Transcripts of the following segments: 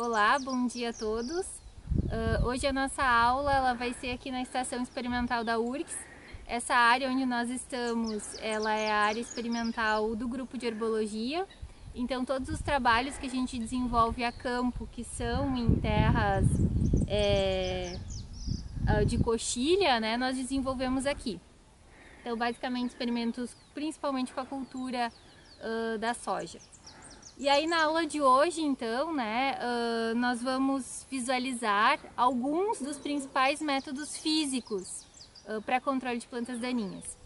Olá, bom dia a todos. Hoje a nossa aula ela vai ser aqui na Estação Experimental da URGS. Essa área onde nós estamos, ela é a área experimental do grupo de herbologia. Então todos os trabalhos que a gente desenvolve a campo, que são em terras de coxilha, né, nós desenvolvemos aqui. Então basicamente experimentos principalmente com a cultura da soja. E aí na aula de hoje, então, né, nós vamos visualizar alguns dos principais métodos físicos para controle de plantas daninhas.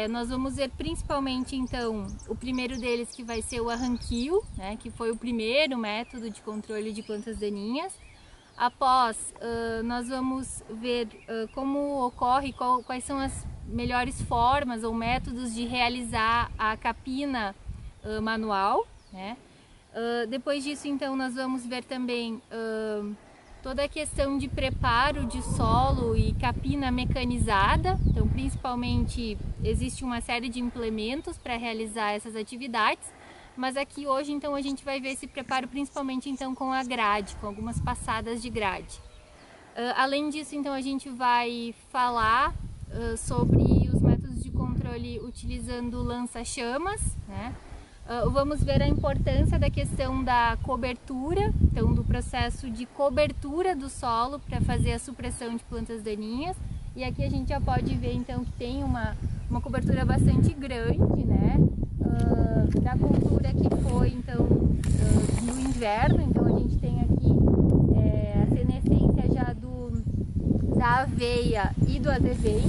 Nós vamos ver principalmente, então, o primeiro deles que vai ser o arranquio, né, que foi o primeiro método de controle de plantas daninhas. Após, nós vamos ver como ocorre, quais são as melhores formas ou métodos de realizar a capina manual, né? Depois disso, então, nós vamos ver também toda a questão de preparo de solo e capina mecanizada. Então, principalmente, existe uma série de implementos para realizar essas atividades, mas aqui hoje, então, a gente vai ver esse preparo principalmente, então, com a grade, com algumas passadas de grade. Além disso, então, a gente vai falar sobre os métodos de controle utilizando lança-chamas, né? Vamos ver a importância da questão da cobertura, então do processo de cobertura do solo para fazer a supressão de plantas daninhas. E aqui a gente já pode ver então que tem uma cobertura bastante grande, né, da cultura que foi então no inverno. Então a gente tem aqui a senescência já da aveia e do azevém.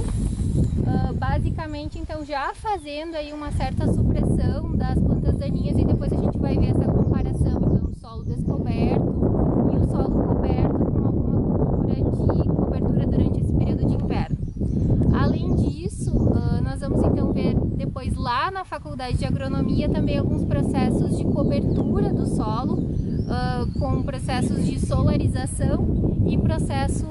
Basicamente, então, já fazendo aí uma certa supressão das plantas daninhas, e depois a gente vai ver essa comparação, então, do solo descoberto e o solo coberto com alguma cobertura durante esse período de inverno. Além disso, nós vamos então ver depois lá na Faculdade de Agronomia também alguns processos de cobertura do solo, com processos de solarização e processo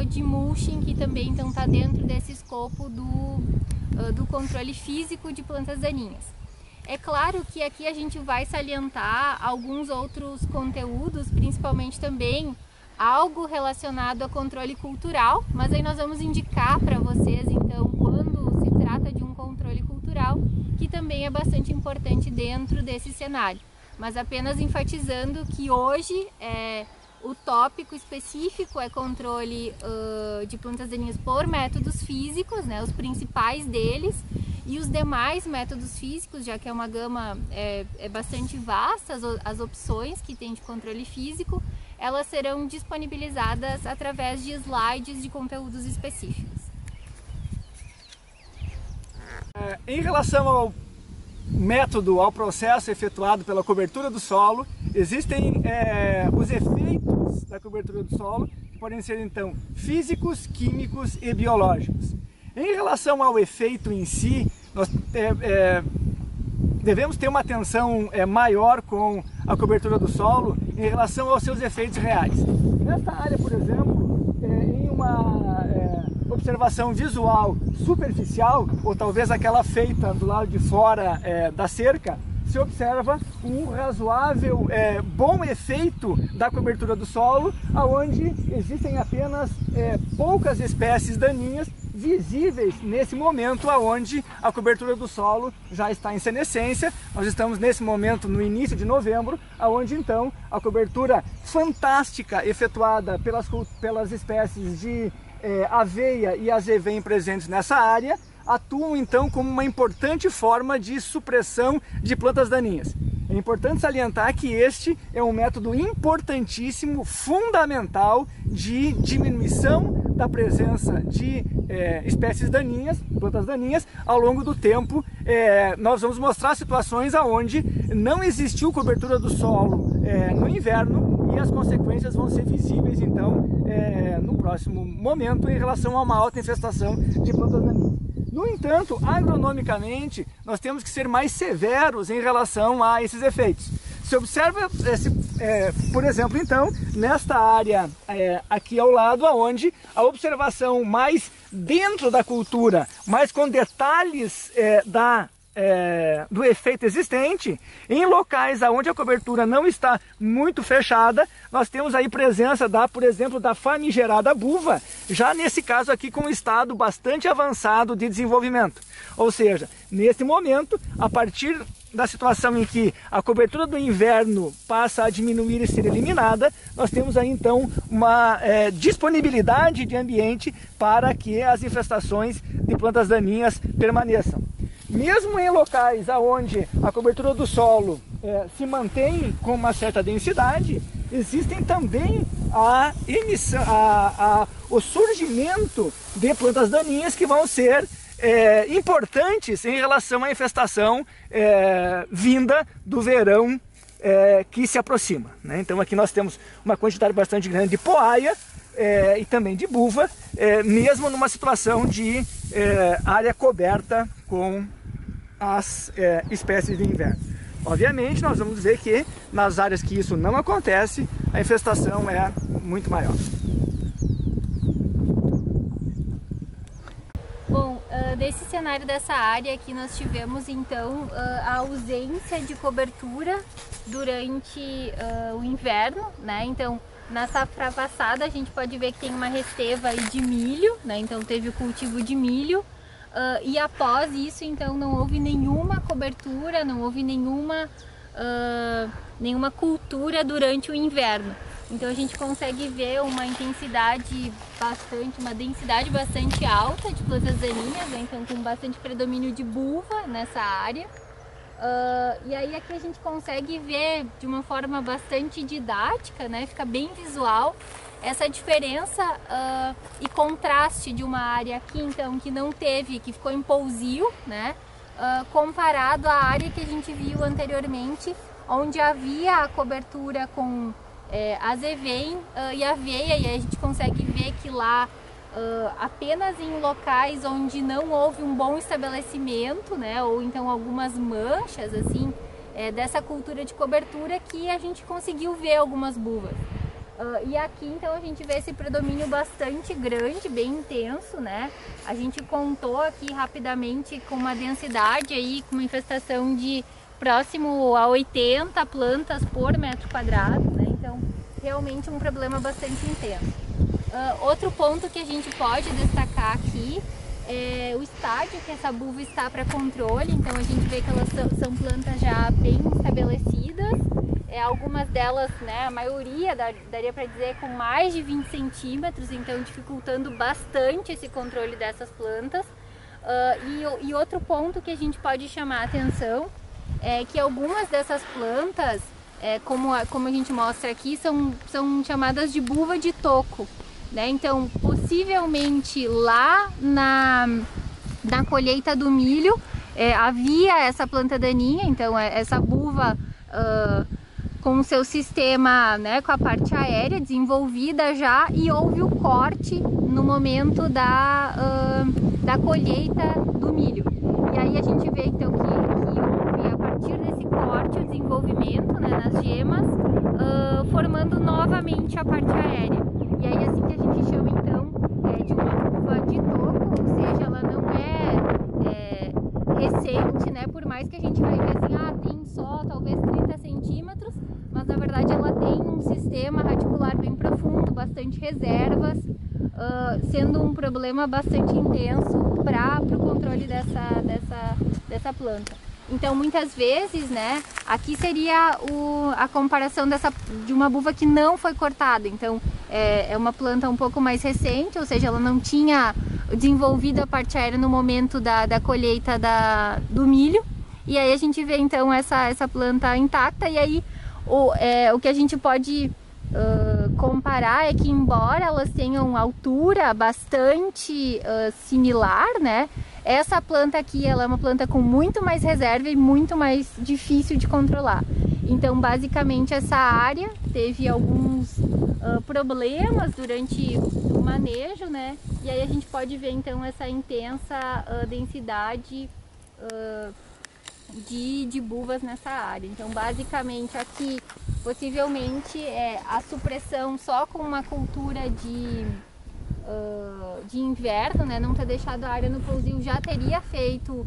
de mulching, que também então está dentro desse escopo do controle físico de plantas daninhas. É claro que aqui a gente vai salientar alguns outros conteúdos, principalmente também algo relacionado a controle cultural, mas aí nós vamos indicar para vocês então quando se trata de um controle cultural, que também é bastante importante dentro desse cenário. Mas apenas enfatizando que hoje o tópico específico é controle de plantas daninhas por métodos físicos, né, os principais deles, e os demais métodos físicos, já que é uma gama bastante vasta, as opções que tem de controle físico, elas serão disponibilizadas através de slides de conteúdos específicos. Em relação ao método, ao processo efetuado pela cobertura do solo, existem os efeitos da cobertura do solo, que podem ser então físicos, químicos e biológicos. Em relação ao efeito em si, nós devemos ter uma atenção maior com a cobertura do solo em relação aos seus efeitos reais. Nesta área, por exemplo, em uma observação visual superficial, ou talvez aquela feita do lado de fora da cerca, se observa um razoável bom efeito da cobertura do solo, onde existem apenas poucas espécies daninhas visíveis nesse momento onde a cobertura do solo já está em senescência. Nós estamos nesse momento no início de novembro, onde então a cobertura fantástica efetuada pelas espécies de aveia e azevém presentes nessa área atuam então como uma importante forma de supressão de plantas daninhas. É importante salientar que este é um método importantíssimo, fundamental de diminuição da presença de espécies daninhas, plantas daninhas, ao longo do tempo. Nós vamos mostrar situações onde não existiu cobertura do solo no inverno, e as consequências vão ser visíveis então no próximo momento em relação a uma alta infestação de plantas daninhas. No entanto, agronomicamente, nós temos que ser mais severos em relação a esses efeitos. Se observa, por exemplo, então, nesta área aqui ao lado, onde a observação mais dentro da cultura, mais com detalhes da do efeito existente. Em locais onde a cobertura não está muito fechada, nós temos aí presença, por exemplo, da famigerada buva, já nesse caso aqui com um estado bastante avançado de desenvolvimento. Ou seja, nesse momento, a partir da situação em que a cobertura do inverno passa a diminuir e ser eliminada, nós temos aí então uma disponibilidade de ambiente para que as infestações de plantas daninhas permaneçam. Mesmo em locais onde a cobertura do solo se mantém com uma certa densidade, existem também o surgimento de plantas daninhas que vão ser importantes em relação à infestação vinda do verão que se aproxima, né? Então aqui nós temos uma quantidade bastante grande de poaia e também de buva, mesmo numa situação de área coberta com as espécies de inverno. Obviamente nós vamos dizer que nas áreas que isso não acontece, a infestação é muito maior. Bom, desse cenário dessa área aqui nós tivemos então a ausência de cobertura durante o inverno, né? Então na safra passada a gente pode ver que tem uma resteva aí de milho, né? Então teve o cultivo de milho. E após isso, então, não houve nenhuma cobertura, não houve nenhuma cultura durante o inverno. Então a gente consegue ver uma densidade bastante alta de plantas daninhas, né? Então com bastante predomínio de buva nessa área. E aí aqui a gente consegue ver de uma forma bastante didática, né? Fica bem visual essa diferença e contraste de uma área aqui então que não teve, que ficou em pousio, né? Comparado à área que a gente viu anteriormente, onde havia a cobertura com azevém e aveia, e aí a gente consegue ver que lá apenas em locais onde não houve um bom estabelecimento, né? Ou então algumas manchas assim dessa cultura de cobertura, que a gente conseguiu ver algumas buvas. E aqui então a gente vê esse predomínio bastante grande, bem intenso, né? A gente contou aqui rapidamente com uma densidade aí, com uma infestação de próximo a 80 plantas por metro quadrado, né? Então realmente um problema bastante intenso. Outro ponto que a gente pode destacar aqui é o estágio que essa buva está para controle. Então a gente vê que elas são plantas já bem estabelecidas. Algumas delas, né, a maioria, daria para dizer, com mais de 20 centímetros, então dificultando bastante esse controle dessas plantas. E outro ponto que a gente pode chamar a atenção é que algumas dessas plantas, como a gente mostra aqui, são chamadas de buva de toco, né? Então, possivelmente lá na colheita do milho havia essa planta daninha, então essa buva com o seu sistema, né, com a parte aérea desenvolvida já, e houve o corte no momento da colheita do milho. E aí a gente vê então que houve, a partir desse corte, o desenvolvimento, né, nas gemas, formando novamente a parte aérea. E aí assim que a gente chama então de uma buva de toco, ou seja, ela não é recente, né, por mais que a gente vai ver assim, tem só talvez 30 centímetros, mas na verdade ela tem um sistema radicular bem profundo, bastante reservas, sendo um problema bastante intenso para o controle dessa planta. Então muitas vezes, né, aqui seria a comparação de uma buva que não foi cortada. Então é uma planta um pouco mais recente, ou seja, ela não tinha desenvolvido a parte aérea no momento da colheita do milho. E aí a gente vê então essa planta intacta, e aí o que a gente pode comparar é que, embora elas tenham altura bastante similar, né, essa planta aqui ela é uma planta com muito mais reserva e muito mais difícil de controlar. Então basicamente essa área teve alguns problemas durante o manejo, né, e aí a gente pode ver então essa intensa densidade de buvas nessa área. Então basicamente aqui possivelmente a supressão só com uma cultura de inverno, né, não ter deixado a área no pousio, já teria feito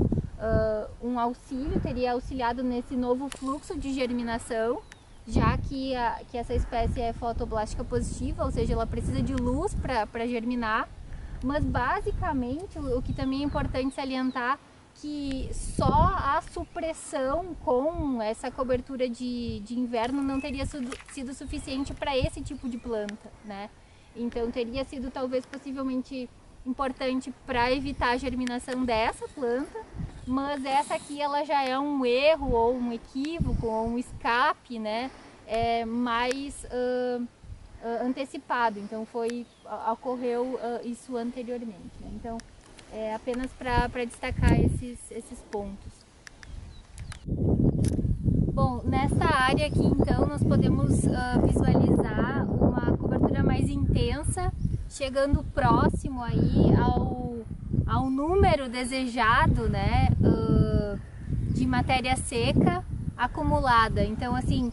um auxílio, teria auxiliado nesse novo fluxo de germinação, já que essa espécie é fotoblástica positiva, ou seja, ela precisa de luz para germinar. Mas basicamente o que também é importante salientar, que só a supressão com essa cobertura de inverno não teria sido suficiente para esse tipo de planta, né? Então teria sido talvez possivelmente importante para evitar a germinação dessa planta, mas essa aqui ela já é um erro ou um equívoco ou um escape, né? Mais antecipado, então ocorreu isso anteriormente, né? Então apenas para destacar esses pontos. Bom, nessa área aqui então nós podemos visualizar uma cobertura mais intensa, chegando próximo aí ao número desejado, né, de matéria seca acumulada. Então assim,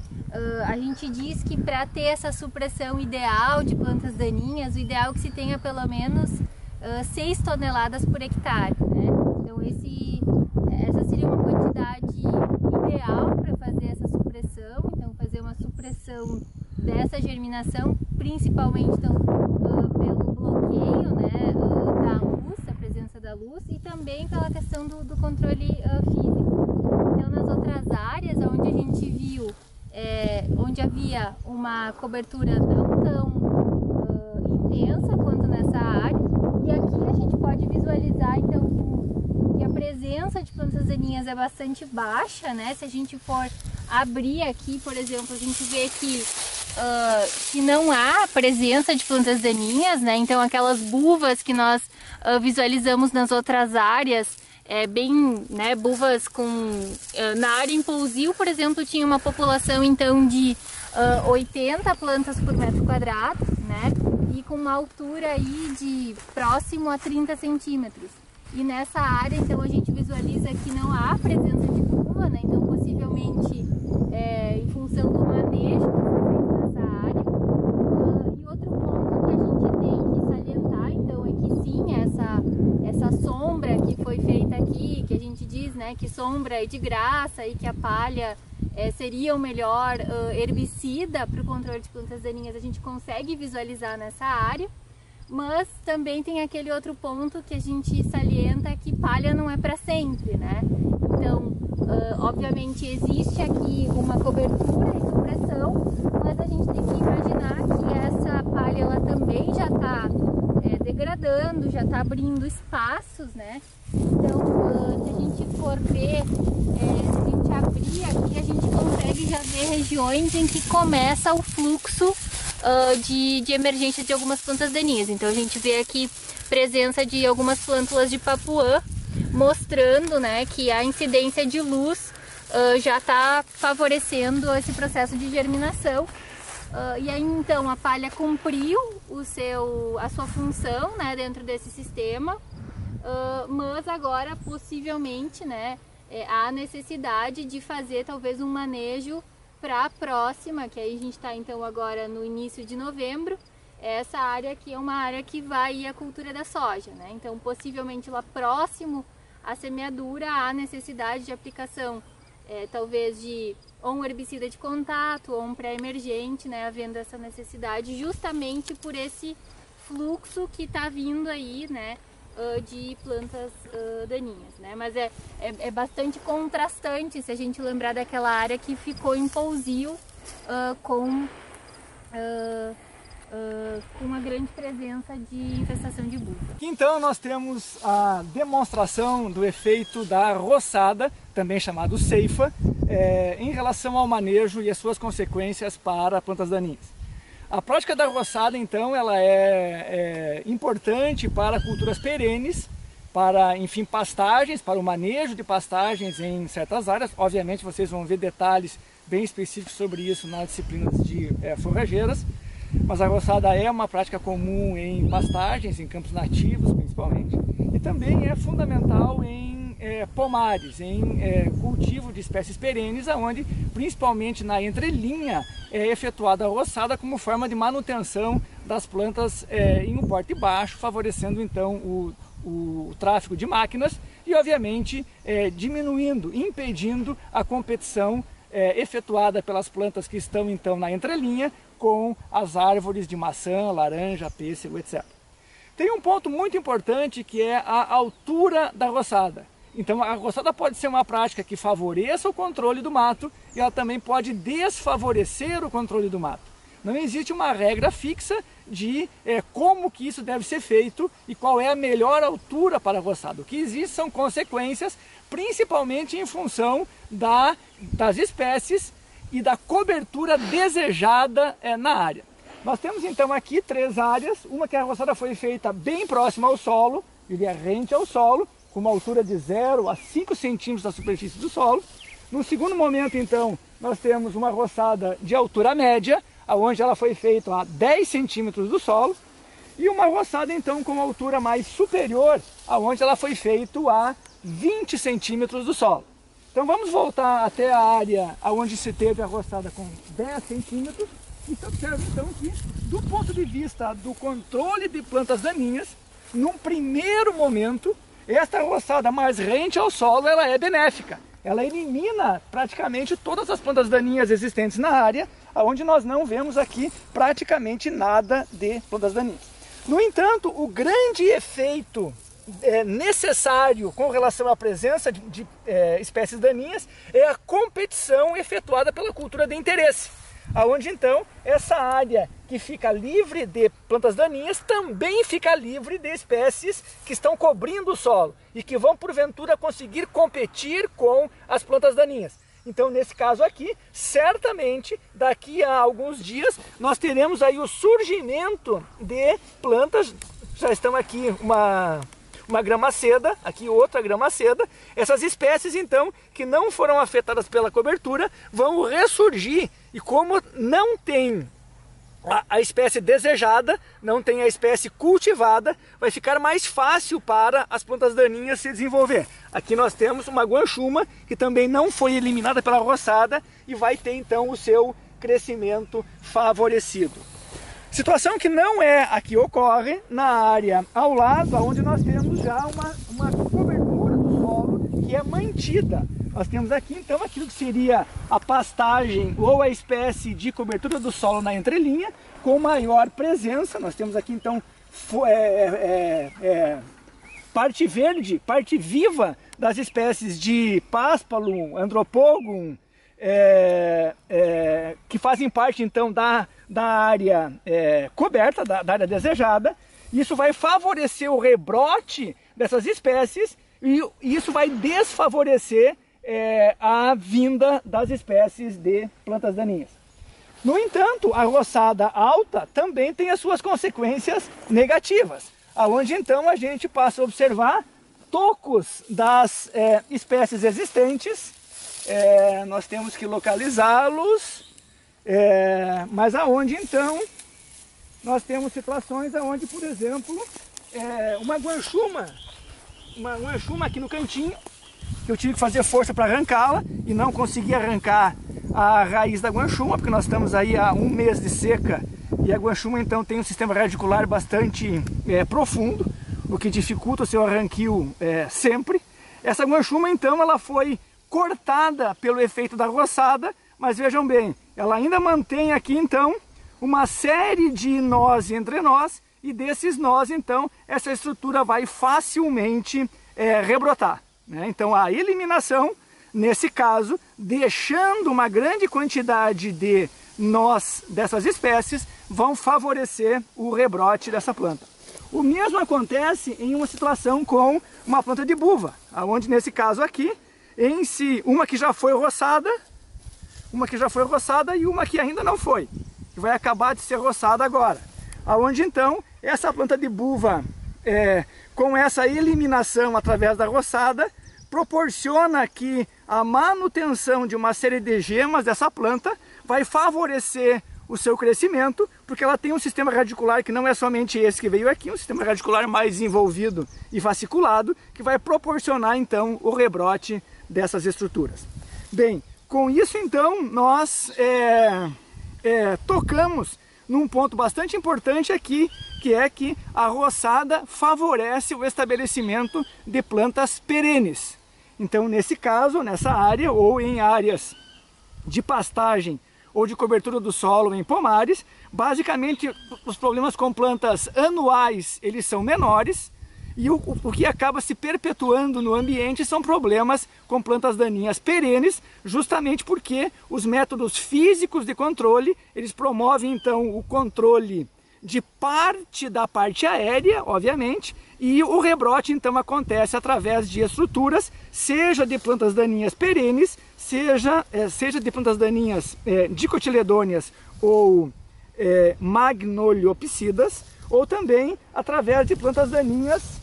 a gente diz que para ter essa supressão ideal de plantas daninhas, o ideal é que se tenha pelo menos 6 toneladas por hectare, né? Então essa seria uma quantidade ideal para fazer essa supressão, então fazer uma supressão dessa germinação, principalmente então, pelo bloqueio, né, da luz, a presença da luz, e também pela questão do controle físico. Então nas outras áreas onde a gente viu, onde havia uma cobertura não tão intensa quanto nessa área, e aqui a gente pode visualizar então que a presença de plantas daninhas é bastante baixa, né? Se a gente for abrir aqui, por exemplo, a gente vê que não há presença de plantas daninhas, né? Então aquelas buvas que nós visualizamos nas outras áreas, bem, né, buvas na área em Pousio, por exemplo, tinha uma população então de 80 plantas por metro quadrado, né? E com uma altura aí de próximo a 30 centímetros. E nessa área, então, a gente visualiza que não há presença de buva, né? Então, possivelmente, em função do manejo que foi feito nessa área. E outro ponto que a gente tem que salientar, então, é que sim, essa sombra que foi feita aqui, que a gente diz, né, que sombra é de graça e que a palha seria o melhor herbicida para o controle de plantas daninhas, a gente consegue visualizar nessa área, mas também tem aquele outro ponto que a gente salienta, que palha não é para sempre, né? Então, obviamente existe aqui uma cobertura e supressão, mas a gente tem que imaginar que essa palha ela também já está degradando, já está abrindo espaços, né? Então, se a gente for ver, se a gente abrir aqui, a gente consegue já ver regiões em que começa o fluxo de emergência de algumas plantas daninhas. Então a gente vê aqui presença de algumas plântulas de papuã, mostrando, né, que a incidência de luz já está favorecendo esse processo de germinação. E aí então a palha cumpriu a sua função, né, dentro desse sistema, mas agora possivelmente, né, há necessidade de fazer talvez um manejo para a próxima, que aí a gente está então agora no início de novembro. Essa área aqui é uma área que vai à cultura da soja, né? Então possivelmente lá próximo à semeadura há necessidade de aplicação, talvez de ou um herbicida de contato ou um pré-emergente, né? Havendo essa necessidade justamente por esse fluxo que está vindo aí, né? De plantas daninhas, né? Mas é bastante contrastante se a gente lembrar daquela área que ficou em Pousio com uma grande presença de infestação de buva. Então nós temos a demonstração do efeito da roçada, também chamado ceifa, em relação ao manejo e as suas consequências para plantas daninhas. A prática da roçada, então, ela é importante para culturas perenes, para, enfim, pastagens, para o manejo de pastagens em certas áreas. Obviamente, vocês vão ver detalhes bem específicos sobre isso nas disciplinas de forrageiras, mas a roçada é uma prática comum em pastagens, em campos nativos, principalmente, e também é fundamental em pomares, em cultivo de espécies perenes, onde principalmente na entrelinha é efetuada a roçada como forma de manutenção das plantas em um porte baixo, favorecendo então o tráfego de máquinas e, obviamente, diminuindo, impedindo a competição efetuada pelas plantas que estão, então, na entrelinha com as árvores de maçã, laranja, pêssego, etc. Tem um ponto muito importante que é a altura da roçada. Então, a roçada pode ser uma prática que favoreça o controle do mato e ela também pode desfavorecer o controle do mato. Não existe uma regra fixa de como que isso deve ser feito e qual é a melhor altura para a roçada. O que existe são consequências, principalmente em função das espécies e da cobertura desejada na área. Nós temos então aqui 3 áreas, uma que a roçada foi feita bem próxima ao solo, ele é rente ao solo, com uma altura de 0 a 5 centímetros da superfície do solo. No segundo momento, então, nós temos uma roçada de altura média, onde ela foi feita a 10 centímetros do solo, e uma roçada, então, com uma altura mais superior, onde ela foi feita a 20 centímetros do solo. Então vamos voltar até a área onde se teve a roçada com 10 centímetros, e se observa, então, que, do ponto de vista do controle de plantas daninhas, num primeiro momento, esta roçada mais rente ao solo, ela é benéfica. Ela elimina praticamente todas as plantas daninhas existentes na área, onde nós não vemos aqui praticamente nada de plantas daninhas. No entanto, o grande efeito necessário com relação à presença de espécies daninhas é a competição efetuada pela cultura de interesse, onde então essa área que fica livre de plantas daninhas também fica livre de espécies que estão cobrindo o solo e que vão porventura conseguir competir com as plantas daninhas. Então, nesse caso aqui, certamente daqui a alguns dias nós teremos aí o surgimento de plantas. Já estão aqui uma grama-seda, aqui outra grama-seda. Essas espécies, então, que não foram afetadas pela cobertura, vão ressurgir. E como não tem a espécie desejada, não tem a espécie cultivada, vai ficar mais fácil para as plantas daninhas se desenvolver. Aqui nós temos uma guanchuma, que também não foi eliminada pela roçada e vai ter, então, o seu crescimento favorecido. Situação que não é a que ocorre na área ao lado, onde nós temos já uma cobertura do solo que é mantida. Nós temos aqui então aquilo que seria a pastagem ou a espécie de cobertura do solo na entrelinha com maior presença. Nós temos aqui então parte verde, parte viva das espécies de Paspalum, Andropogum, que fazem parte então da área coberta, da área desejada. Isso vai favorecer o rebrote dessas espécies e isso vai desfavorecer a vinda das espécies de plantas daninhas. No entanto, a roçada alta também tem as suas consequências negativas, aonde então a gente passa a observar tocos das espécies existentes. Nós temos que localizá-los, mas aonde então nós temos situações aonde, por exemplo, uma guanchuma aqui no cantinho, que eu tive que fazer força para arrancá-la e não consegui arrancar a raiz da guanchuma, porque nós estamos aí há 1 mês de seca e a guanchuma então tem um sistema radicular bastante profundo, o que dificulta o seu arranquio sempre. Essa guanchuma então ela foi cortada pelo efeito da roçada, mas vejam bem, ela ainda mantém aqui então uma série de nós entre nós, e desses nós então essa estrutura vai facilmente rebrotar, né? Então a eliminação, nesse caso, deixando uma grande quantidade de nós dessas espécies, vão favorecer o rebrote dessa planta. O mesmo acontece em uma situação com uma planta de buva, onde nesse caso aqui, em si, uma que já foi roçada e uma que ainda não foi, que vai acabar de ser roçada agora. Aonde então essa planta de buva, com essa eliminação através da roçada, proporciona que a manutenção de uma série de gemas dessa planta vai favorecer o seu crescimento, porque ela tem um sistema radicular que não é somente esse que veio aqui, um sistema radicular mais desenvolvido e fasciculado, que vai proporcionar então o rebrote dessas estruturas. Bem, com isso então nós tocamos num ponto bastante importante aqui, que é que a roçada favorece o estabelecimento de plantas perenes. Então, nesse caso, nessa área ou em áreas de pastagem ou de cobertura do solo em pomares, basicamente os problemas com plantas anuais eles são menores, e o que acaba se perpetuando no ambiente são problemas com plantas daninhas perenes, justamente porque os métodos físicos de controle, eles promovem então o controle de parte da parte aérea, obviamente, e o rebrote então acontece através de estruturas, seja de plantas daninhas perenes, seja de plantas daninhas dicotiledôneas ou magnoliopsidas, ou também através de plantas daninhas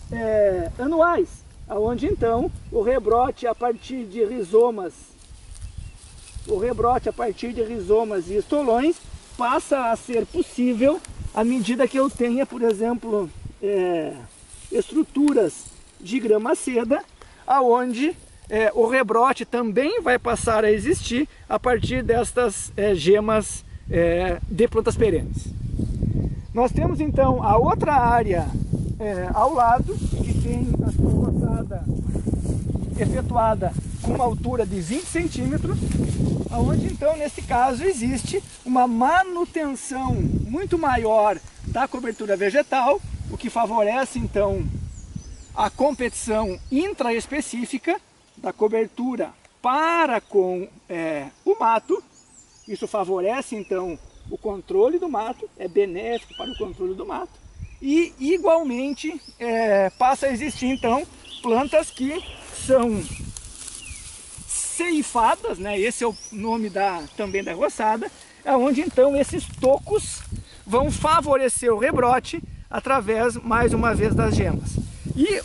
anuais, onde então o rebrote a partir de rizomas, e estolões passa a ser possível à medida que eu tenha, por exemplo, estruturas de grama-seda, aonde o rebrote também vai passar a existir a partir destas gemas de plantas perenes. Nós temos então a outra área ao lado, que tem a sua roçada efetuada com uma altura de 20 centímetros, onde então nesse caso existe uma manutenção muito maior da cobertura vegetal, o que favorece então a competição intraespecífica da cobertura para com o mato. Isso favorece então o controle do mato, é benéfico para o controle do mato, e igualmente passa a existir então plantas que são ceifadas, né? Esse é o nome também da roçada, onde então esses tocos vão favorecer o rebrote através, mais uma vez, das gemas. E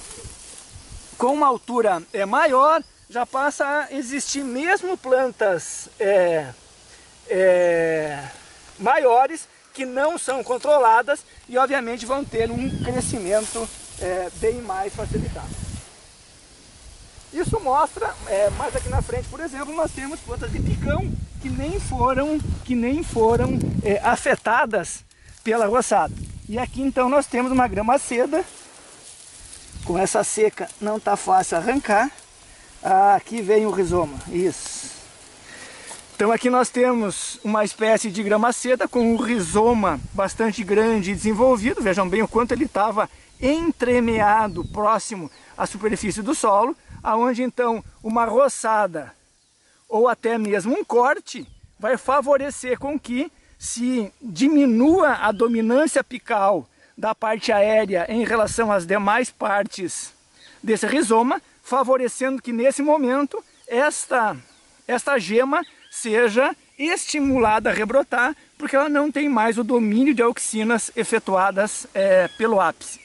com uma altura maior, já passa a existir mesmo plantas maiores que não são controladas e obviamente vão ter um crescimento bem mais facilitado. Isso mostra, mais aqui na frente, por exemplo, nós temos plantas de picão que nem foram afetadas pela roçada. E aqui então nós temos uma grama-seda. Com essa seca não está fácil arrancar. Aqui vem o rizoma, isso. Então aqui nós temos uma espécie de grama-seda com um rizoma bastante grande e desenvolvido. Vejam bem o quanto ele estava entremeado próximo à superfície do solo, aonde então uma roçada ou até mesmo um corte vai favorecer com que se diminua a dominância apical da parte aérea em relação às demais partes desse rizoma, favorecendo que nesse momento esta gema seja estimulada a rebrotar, porque ela não tem mais o domínio de auxinas efetuadas pelo ápice.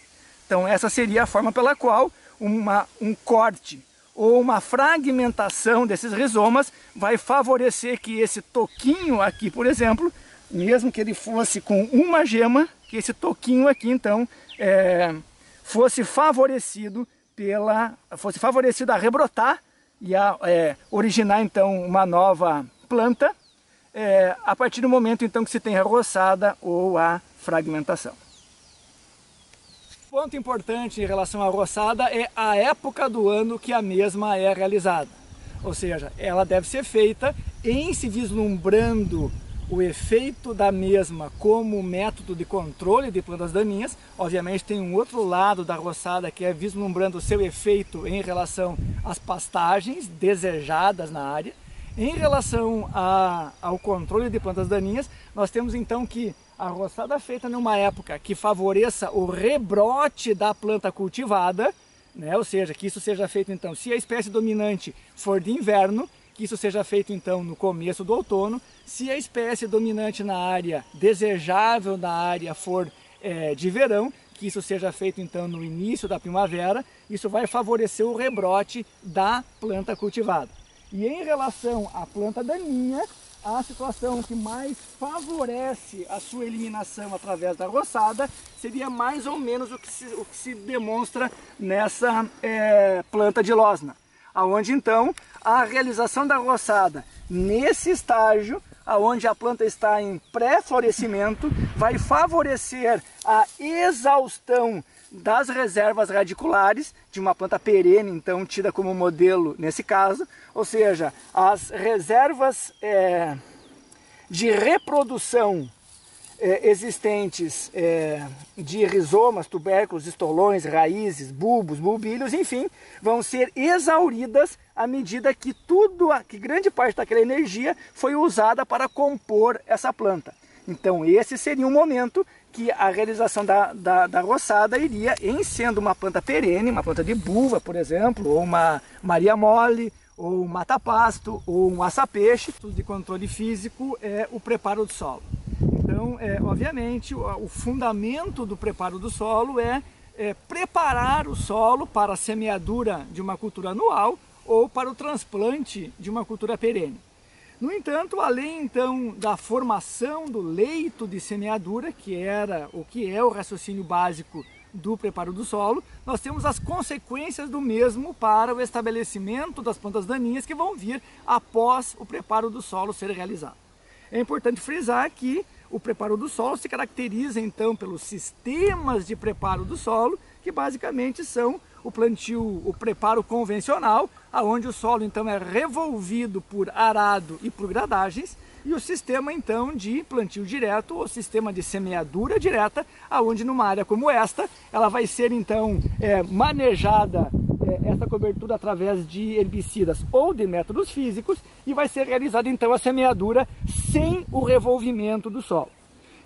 Então essa seria a forma pela qual um corte ou uma fragmentação desses rizomas vai favorecer que esse toquinho aqui, por exemplo, mesmo que ele fosse com uma gema, que esse toquinho aqui então fosse favorecido a rebrotar e a originar então uma nova planta a partir do momento então que se tem a roçada ou a fragmentação. Ponto importante em relação à roçada é a época do ano que a mesma é realizada. Ou seja, ela deve ser feita em se vislumbrando o efeito da mesma como método de controle de plantas daninhas. Obviamente tem um outro lado da roçada que é vislumbrando o seu efeito em relação às pastagens desejadas na área. Em relação ao controle de plantas daninhas, nós temos então que a roçada feita numa época que favoreça o rebrote da planta cultivada, né? Ou seja, que isso seja feito então, se a espécie dominante for de inverno, que isso seja feito então no começo do outono. Se a espécie dominante na área, desejável na área, for de verão, que isso seja feito então no início da primavera. Isso vai favorecer o rebrote da planta cultivada. E em relação à planta daninha, a situação que mais favorece a sua eliminação através da roçada seria mais ou menos o que se demonstra nessa planta de losna, aonde então a realização da roçada nesse estágio onde a planta está em pré-florescimento, vai favorecer a exaustão das reservas radiculares de uma planta perene, então tida como modelo nesse caso, ou seja, as reservas de reprodução existentes de rizomas, tubérculos, estolões, raízes, bulbos, bulbilhos, enfim, vão ser exauridas à medida que que grande parte daquela energia foi usada para compor essa planta. Então esse seria um momento que a realização da roçada iria, em sendo uma planta perene, uma planta de buva, por exemplo, ou uma Maria Mole, ou um mata-pasto, ou um aça-peixe. O de controle físico é o preparo do solo. Então, obviamente, o fundamento do preparo do solo é preparar o solo para a semeadura de uma cultura anual ou para o transplante de uma cultura perene. No entanto, além então da formação do leito de semeadura, que é o raciocínio básico do preparo do solo, nós temos as consequências do mesmo para o estabelecimento das plantas daninhas que vão vir após o preparo do solo ser realizado. É importante frisar que o preparo do solo se caracteriza então pelos sistemas de preparo do solo, que basicamente são o plantio, o preparo convencional, aonde o solo então é revolvido por arado e por gradagens, e o sistema então de plantio direto, ou sistema de semeadura direta, aonde numa área como esta, ela vai ser então manejada, essa cobertura através de herbicidas ou de métodos físicos, e vai ser realizada então a semeadura sem o revolvimento do solo.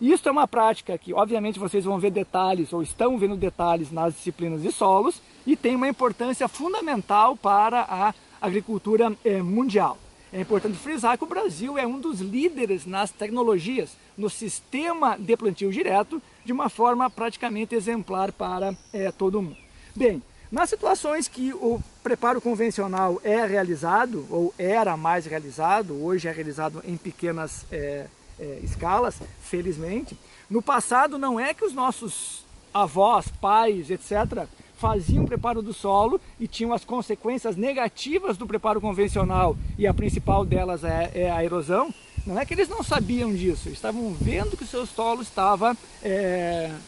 Isso é uma prática que, obviamente, vocês vão ver detalhes, ou estão vendo detalhes nas disciplinas de solos, e tem uma importância fundamental para a agricultura mundial. É importante frisar que o Brasil é um dos líderes nas tecnologias, no sistema de plantio direto, de uma forma praticamente exemplar para todo mundo. Bem, nas situações que o preparo convencional é realizado, ou era mais realizado, hoje é realizado em pequenas escalas, felizmente. No passado não é que os nossos avós, pais, etc., faziam preparo do solo e tinham as consequências negativas do preparo convencional, e a principal delas é a erosão. Não é que eles não sabiam disso, eles estavam vendo que o seu solo estava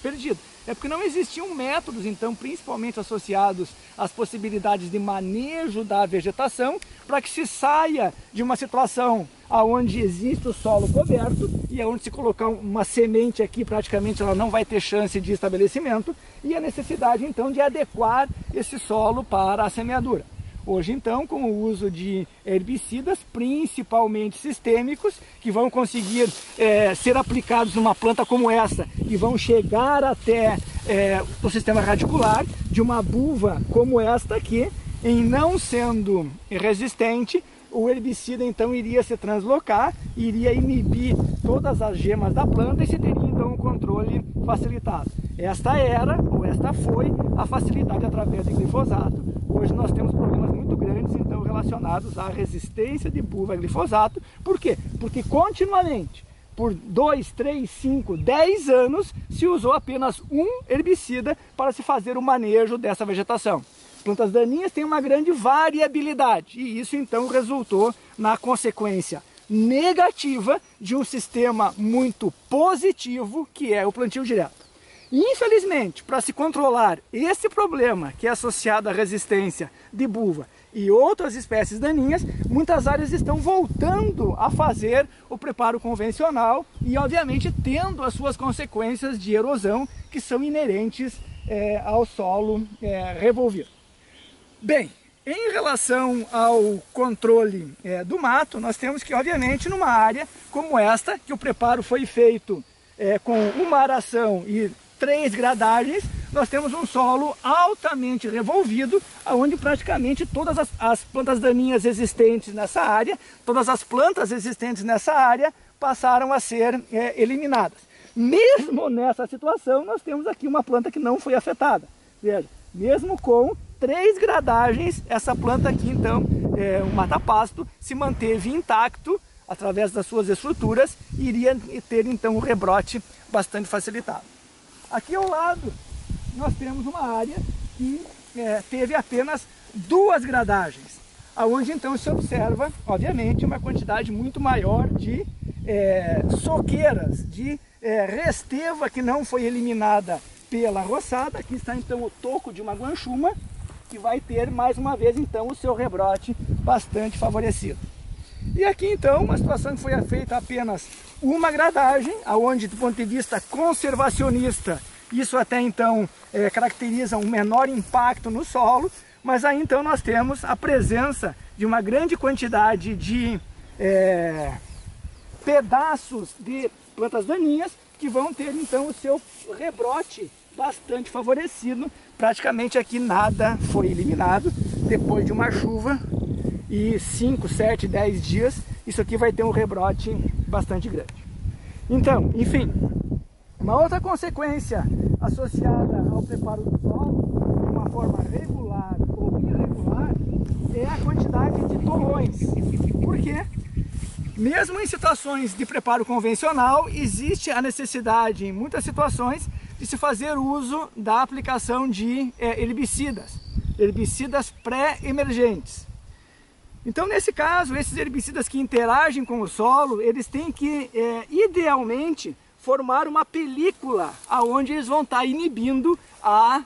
perdido. É porque não existiam métodos, então, principalmente associados às possibilidades de manejo da vegetação, para que se saia de uma situação onde existe o solo coberto e onde se colocar uma semente aqui, praticamente ela não vai ter chance de estabelecimento, e a necessidade, então, de adequar esse solo para a semeadura. Hoje, então, com o uso de herbicidas, principalmente sistêmicos, que vão conseguir ser aplicados numa planta como essa e vão chegar até o sistema radicular de uma buva como esta aqui, em não sendo resistente, o herbicida então iria se translocar, iria inibir todas as gemas da planta e se teria então um controle facilitado. Esta foi a facilidade através do glifosato. Hoje nós temos problemas muito grandes então relacionados à resistência de buva a glifosato. Por quê? Porque continuamente, por 2, 3, 5, 10 anos, se usou apenas um herbicida para se fazer o manejo dessa vegetação. Plantas daninhas têm uma grande variabilidade, e isso então resultou na consequência negativa de um sistema muito positivo, que é o plantio direto. Infelizmente, para se controlar esse problema, que é associado à resistência de buva e outras espécies daninhas, muitas áreas estão voltando a fazer o preparo convencional e, obviamente, tendo as suas consequências de erosão, que são inerentes ao solo revolvido. Bem, em relação ao controle do mato, nós temos que, obviamente, numa área como esta, que o preparo foi feito com uma aração e 3 gradagens, nós temos um solo altamente revolvido, onde praticamente todas as plantas daninhas existentes nessa área, todas as plantas existentes nessa área passaram a ser eliminadas. Mesmo nessa situação, nós temos aqui uma planta que não foi afetada. Veja, mesmo com 3 gradagens, essa planta aqui, então, um mata-pasto, se manteve intacto através das suas estruturas e iria ter, então, um rebrote bastante facilitado. Aqui ao lado, nós temos uma área que teve apenas 2 gradagens. aonde então se observa, obviamente, uma quantidade muito maior de soqueiras, de resteva que não foi eliminada pela roçada. Aqui está então o toco de uma guanchuma, que vai ter mais uma vez então o seu rebrote bastante favorecido. E aqui então uma situação que foi feita apenas uma gradagem, aonde do ponto de vista conservacionista isso até então caracteriza um menor impacto no solo, mas aí então nós temos a presença de uma grande quantidade de pedaços de plantas daninhas que vão ter então o seu rebrote bastante favorecido. Praticamente aqui nada foi eliminado depois de uma chuva, e 5, 7, 10 dias isso aqui vai ter um rebrote bastante grande. Então, enfim, uma outra consequência associada ao preparo do solo, de uma forma regular ou irregular, é a quantidade de torrões. Por quê? Mesmo em situações de preparo convencional, existe a necessidade, em muitas situações, de se fazer uso da aplicação de herbicidas pré-emergentes. Então, nesse caso, esses herbicidas que interagem com o solo, eles têm que, idealmente, formar uma película aonde eles vão estar inibindo a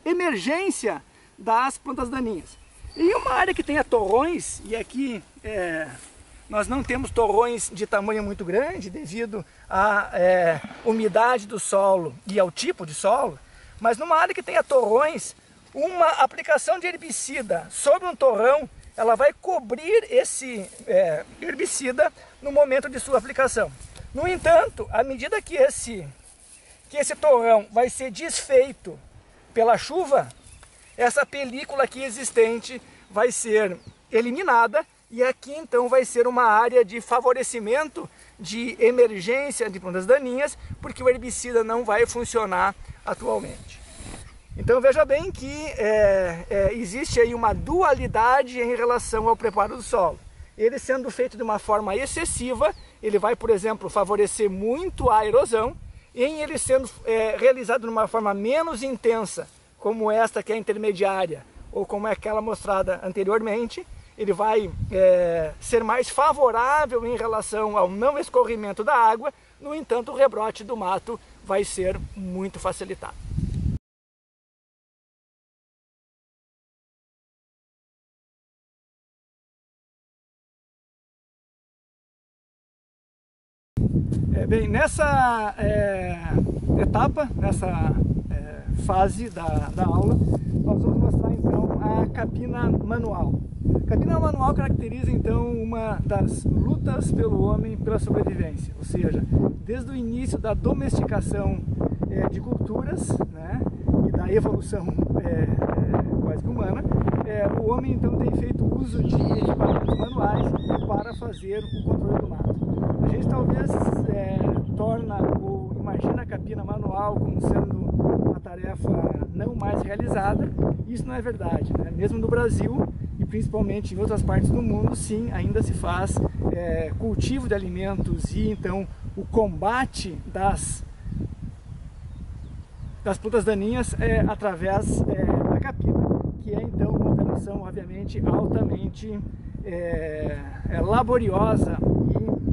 emergência das plantas daninhas. Em uma área que tenha torrões, e aqui nós não temos torrões de tamanho muito grande devido à umidade do solo e ao tipo de solo, mas numa área que tenha torrões, uma aplicação de herbicida sobre um torrão, ela vai cobrir esse herbicida no momento de sua aplicação. No entanto, à medida que esse torrão vai ser desfeito pela chuva, essa película aqui existente vai ser eliminada, e aqui então vai ser uma área de favorecimento de emergência de plantas daninhas, porque o herbicida não vai funcionar atualmente. Então veja bem que existe aí uma dualidade em relação ao preparo do solo. Ele sendo feito de uma forma excessiva, ele vai, por exemplo, favorecer muito a erosão, e em ele sendo realizado de uma forma menos intensa, como esta que é intermediária, ou como é aquela mostrada anteriormente, ele vai ser mais favorável em relação ao não escorrimento da água. No entanto, o rebrote do mato vai ser muito facilitado. Bem, nessa etapa, nessa fase da aula, nós vamos mostrar então a capina manual. A capina manual caracteriza então uma das lutas pelo homem pela sobrevivência, ou seja, desde o início da domesticação de culturas, né, e da evolução quase que humana, o homem então tem feito uso de equipamentos manuais para fazer o controle do mato. A gente talvez torna ou imagina a capina manual como sendo uma tarefa não mais realizada. Isso não é verdade, né? Mesmo no Brasil e principalmente em outras partes do mundo, sim, ainda se faz cultivo de alimentos e então o combate das plantas daninhas através da capina, que é então uma operação obviamente altamente laboriosa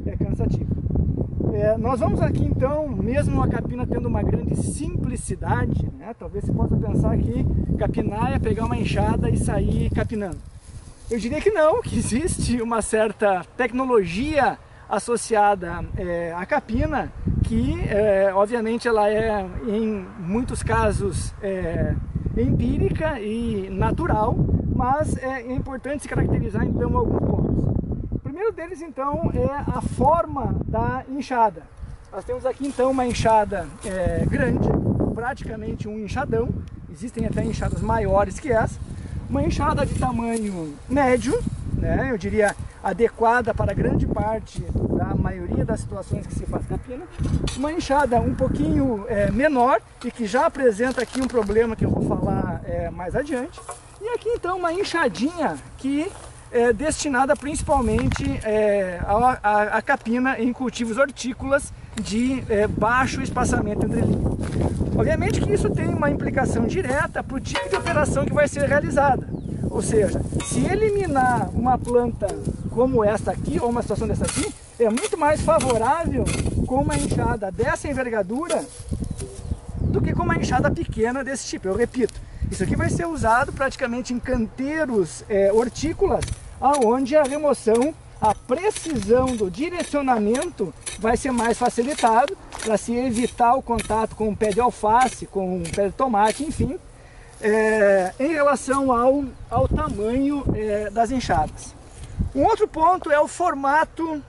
e cansativa. Nós vamos aqui então, mesmo a capina tendo uma grande simplicidade, né, talvez você possa pensar que capinar é pegar uma enxada e sair capinando. Eu diria que não, que existe uma certa tecnologia associada à capina, que obviamente ela é em muitos casos empírica e natural, mas é importante se caracterizar então alguns pontos. O primeiro deles então é a forma da enxada. Nós temos aqui então uma enxada grande, praticamente um enxadão, existem até enxadas maiores que essa, uma enxada de tamanho médio, né, eu diria adequada para grande parte da maioria das situações que se faz capina, uma enxada um pouquinho menor e que já apresenta aqui um problema que eu vou falar mais adiante, e aqui então uma enxadinha que é destinada principalmente à capina em cultivos hortícolas de baixo espaçamento entre linhas. Obviamente que isso tem uma implicação direta para o tipo de operação que vai ser realizada. Ou seja, se eliminar uma planta como esta aqui, ou uma situação dessa aqui, é muito mais favorável com uma enxada dessa envergadura do que com uma enxada pequena desse tipo. Eu repito, isso aqui vai ser usado praticamente em canteiros hortícolas, onde a remoção, a precisão do direcionamento vai ser mais facilitado para se evitar o contato com o pé de alface, com o pé de tomate, enfim, em relação ao tamanho das enxadas. Um outro ponto é o formato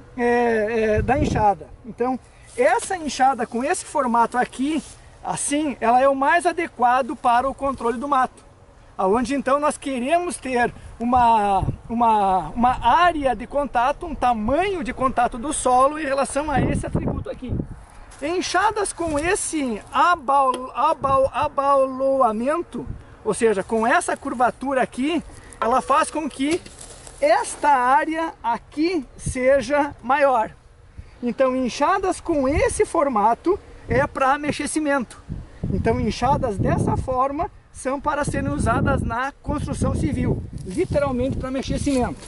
da enxada. Então, essa enxada com esse formato aqui, assim, ela é o mais adequado para o controle do mato. Onde então nós queremos ter uma área de contato, um tamanho de contato do solo em relação a esse atributo aqui. Enxadas com esse abaloamento, ou seja, com essa curvatura aqui, ela faz com que esta área aqui seja maior. Então, enxadas com esse formato é para ameixecimento. Então, enxadas dessa forma são para serem usadas na construção civil, literalmente para ameixecimento.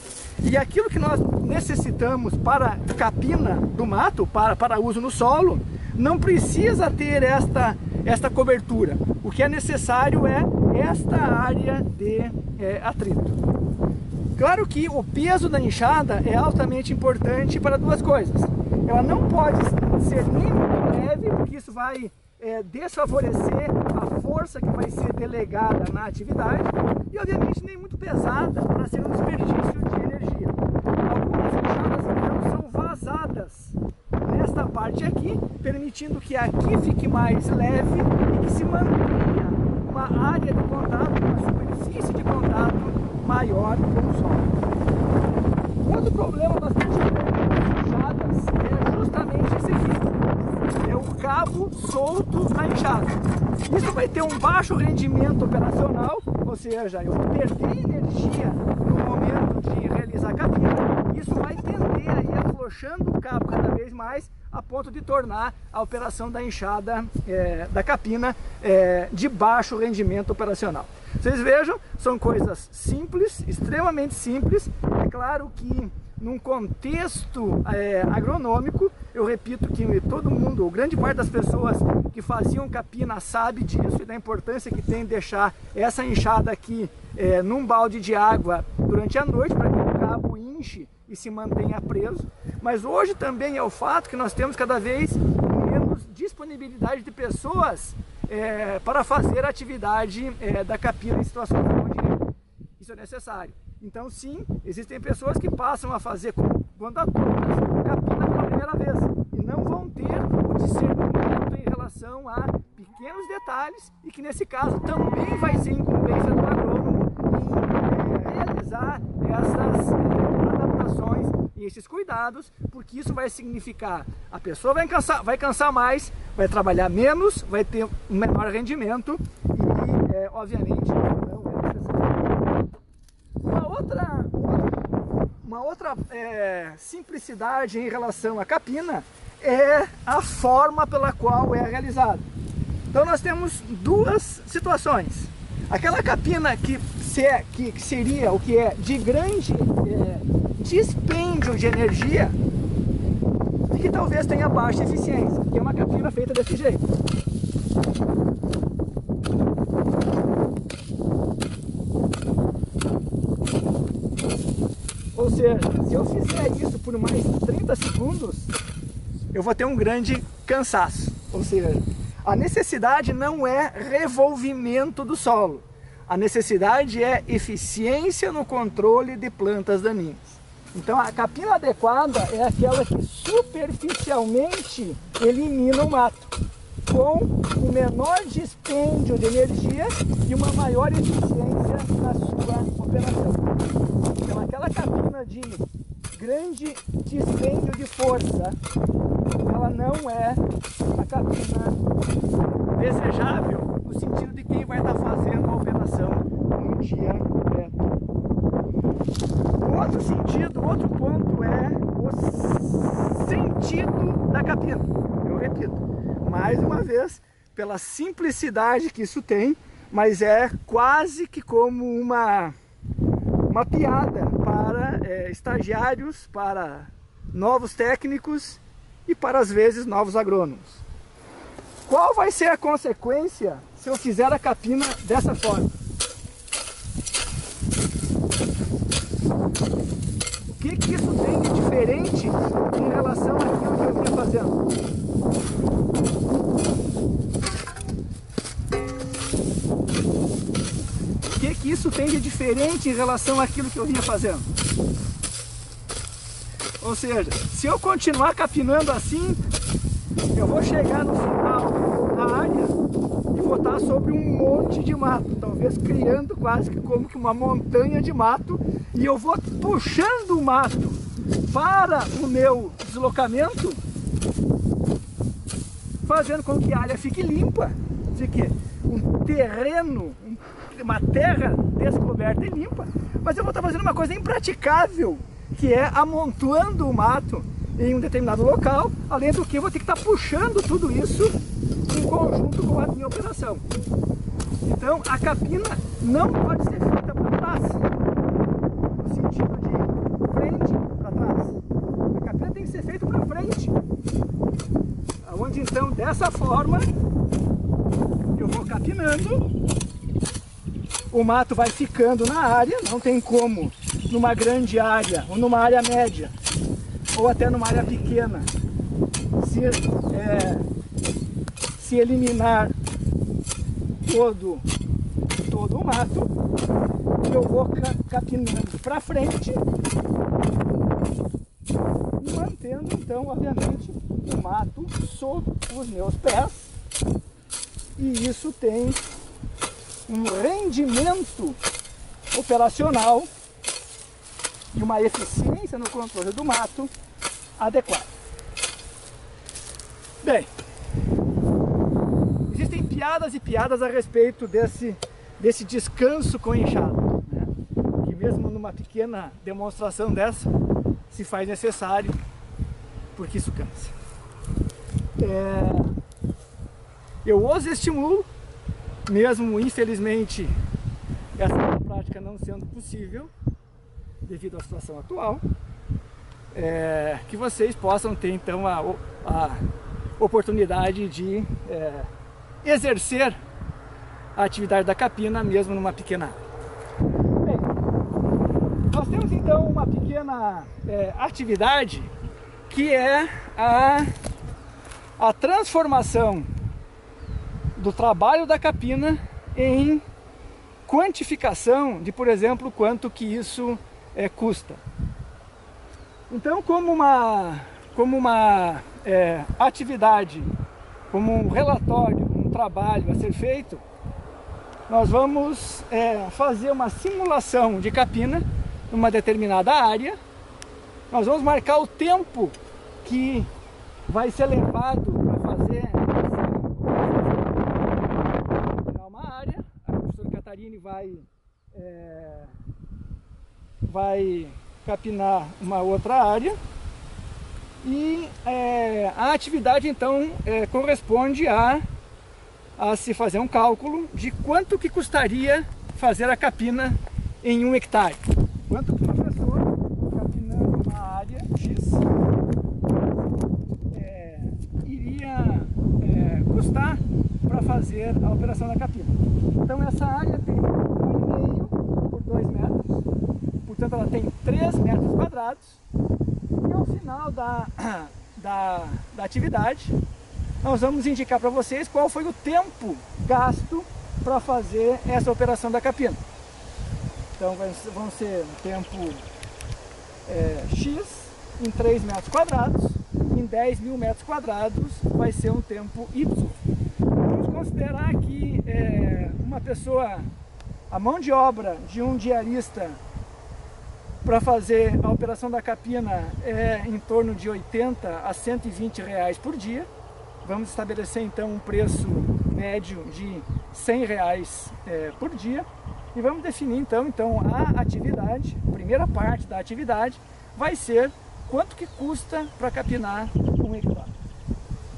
E aquilo que nós necessitamos para capina do mato, para uso no solo, não precisa ter esta cobertura. O que é necessário é esta área de atrito. Claro que o peso da enxada é altamente importante para duas coisas. Ela não pode ser nem muito leve, porque isso vai desfavorecer a força que vai ser delegada na atividade, e obviamente nem muito pesada para ser um desperdício de energia. Algumas enxadas então são vazadas nesta parte aqui, permitindo que aqui fique mais leve e que se mantenha uma área de contato, uma superfície de contato maior com o solo. Outro problema bastante grande das enxadas é justamente esse aqui. É o cabo solto na enxada. Isso vai ter um baixo rendimento operacional, ou seja, eu vou perder energia no momento de realizar a capina. Isso vai tender a ir afrouxando o cabo cada vez mais, a ponto de tornar a operação da enxada da capina de baixo rendimento operacional. Vocês vejam, são coisas simples, extremamente simples. É claro que num contexto agronômico, eu repito que todo mundo, ou grande parte das pessoas que faziam capina sabe disso e da importância que tem deixar essa enxada aqui num balde de água durante a noite para que o cabo inche e se mantenha preso. Mas hoje também é o fato que nós temos cada vez menos disponibilidade de pessoas para fazer a atividade da capina em situações onde isso é necessário. Então sim, existem pessoas que passam a fazer quando adultas capina pela primeira vez e não vão ter o discernimento em relação a pequenos detalhes, e que nesse caso também vai ser incumbência do agrônomo em realizar essas adaptações e esses cuidados, porque isso vai significar a pessoa vai cansar mais, vai trabalhar menos, vai ter um menor rendimento e obviamente não é necessário. Uma outra simplicidade em relação à capina é a forma pela qual é realizada. Então nós temos duas situações. Aquela capina que seria o que é de grande dispêndio de energia e que talvez tenha baixa eficiência, que é uma capina feita desse jeito. Ou seja, se eu fizer isso por mais 30 segundos, eu vou ter um grande cansaço. Ou seja, a necessidade não é revolvimento do solo. A necessidade é eficiência no controle de plantas daninhas. Então a capina adequada é aquela que superficialmente elimina o mato, com o menor dispêndio de energia e uma maior eficiência na sua operação. Então aquela capina de grande dispêndio de força, ela não é a capina desejável no sentido de quem vai estar fazendo a operação num dia reto. Outro sentido, outro ponto é o sentido da capina. Eu repito, mais uma vez, pela simplicidade que isso tem, mas é quase que como uma piada para estagiários, para novos técnicos e para, às vezes, novos agrônomos. Qual vai ser a consequência se eu fizer a capina dessa forma? O que isso tem de diferente em relação àquilo que eu vinha fazendo? O que isso tem de diferente em relação àquilo que eu vinha fazendo? Ou seja, se eu continuar capinando assim, eu vou chegar no final da área e vou estar sobre um monte de mato, talvez criando quase que como que uma montanha de mato, e eu vou puxando o mato para o meu deslocamento, fazendo com que a área fique limpa, fique um terreno, uma terra descoberta e limpa, mas eu vou estar fazendo uma coisa impraticável, que é amontoando o mato em um determinado local, além do que eu vou ter que estar puxando tudo isso em conjunto com a minha operação. Então a capina não pode ser feita para trás, no sentido de frente para trás. A capina tem que ser feita para frente, onde então dessa forma eu vou capinando, o mato vai ficando na área, não tem como numa grande área ou numa área média ou até numa área pequena se eliminar todo o mato. Eu vou capinando para frente e mantendo então obviamente o mato sob os meus pés, e isso tem um rendimento operacional e uma eficiência no controle do mato adequada. Bem, existem piadas e piadas a respeito desse descanso com enxada, né? Que mesmo numa pequena demonstração dessa se faz necessário, porque isso cansa. Eu os estimulo, mesmo infelizmente essa prática não sendo possível devido à situação atual, que vocês possam ter então a oportunidade de exercer a atividade da capina mesmo numa pequena área. Bem, nós temos então uma pequena atividade que é a transformação do trabalho da capina em quantificação de, por exemplo, quanto que isso custa. Então, como uma atividade, como um relatório, um trabalho a ser feito, nós vamos fazer uma simulação de capina numa determinada área. Nós vamos marcar o tempo que vai ser levado para fazer uma área. A professora Catarine vai capinar uma outra área, e a atividade então corresponde a se fazer um cálculo de quanto que custaria fazer a capina em 1 hectare. Quanto que uma pessoa capinando uma área X iria custar para fazer a operação da capina. Então essa área tem 1,5 por 2 metros, portanto ela tem 3 metros quadrados, e ao final da atividade nós vamos indicar para vocês qual foi o tempo gasto para fazer essa operação da capina. Então vão ser um tempo X em 3 metros quadrados, em 10.000 metros quadrados vai ser um tempo Y. Vamos considerar que uma pessoa, a mão de obra de um diarista para fazer a operação da capina é em torno de 80 a 120 reais por dia. Vamos estabelecer então um preço médio de 100 reais por dia, e vamos definir então a atividade, a primeira parte da atividade vai ser quanto que custa para capinar 1 hectare.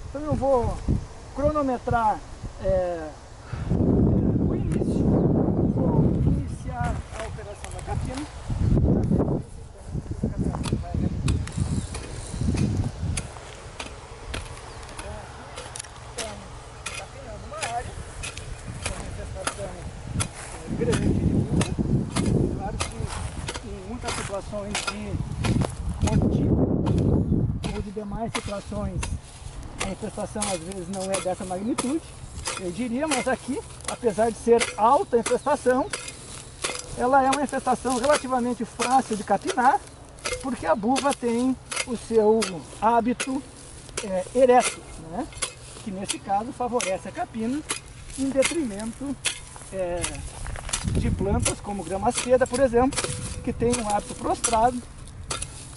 Então eu vou cronometrar o início, vou iniciar a operação da capina. situações de motivo ou de demais situações, a infestação às vezes não é dessa magnitude, eu diria, mas aqui, apesar de ser alta a infestação, ela é uma infestação relativamente fácil de capinar, porque a buva tem o seu hábito ereto, né? Que nesse caso favorece a capina em detrimento de plantas como grama seda, por exemplo, que tem um hábito prostrado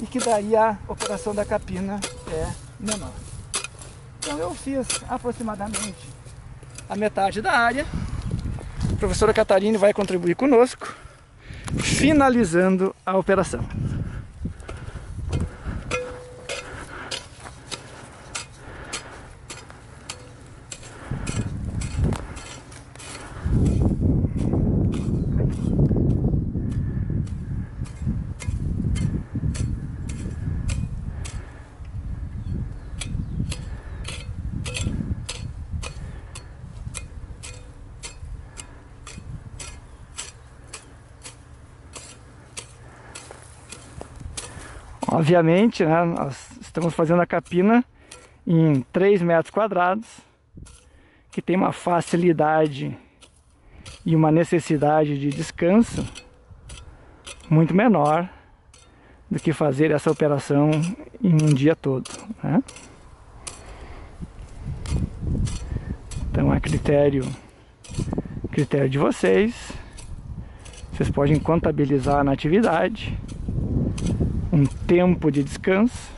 e que daí a operação da capina é menor. Então eu fiz aproximadamente a metade da área. A professora Catarine vai contribuir conosco, finalizando a operação. Obviamente, né, nós estamos fazendo a capina em 3 metros quadrados, que tem uma facilidade e uma necessidade de descanso muito menor do que fazer essa operação em um dia todo, né? Então, a critério de vocês, vocês podem contabilizar na atividade um tempo de descanso,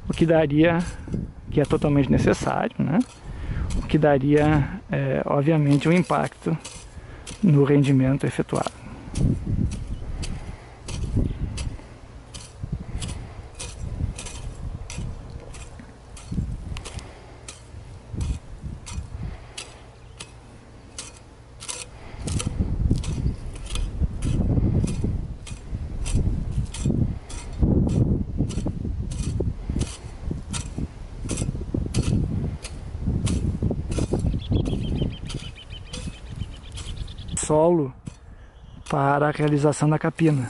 o que daria, que é totalmente necessário, né? O que daria, obviamente, um impacto no rendimento efetuado. Solo para a realização da capina.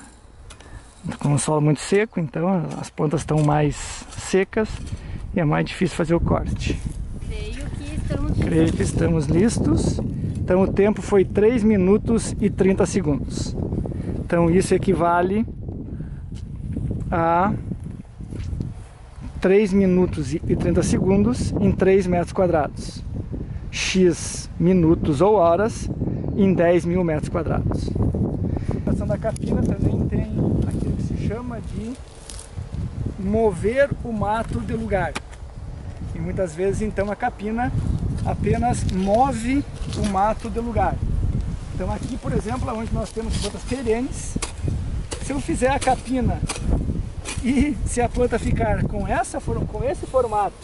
Com um solo muito seco, então as plantas estão mais secas e é mais difícil fazer o corte. Creio que estamos listos. Então o tempo foi 3 minutos e 30 segundos. Então isso equivale a 3 minutos e 30 segundos em 3 metros quadrados. X minutos ou horas em 10.000 metros quadrados. A operação da capina também tem aquilo que se chama de mover o mato de lugar. E muitas vezes então a capina apenas move o mato de lugar. Então aqui, por exemplo, onde nós temos plantas perenes, se eu fizer a capina e se a planta ficar com esse formato,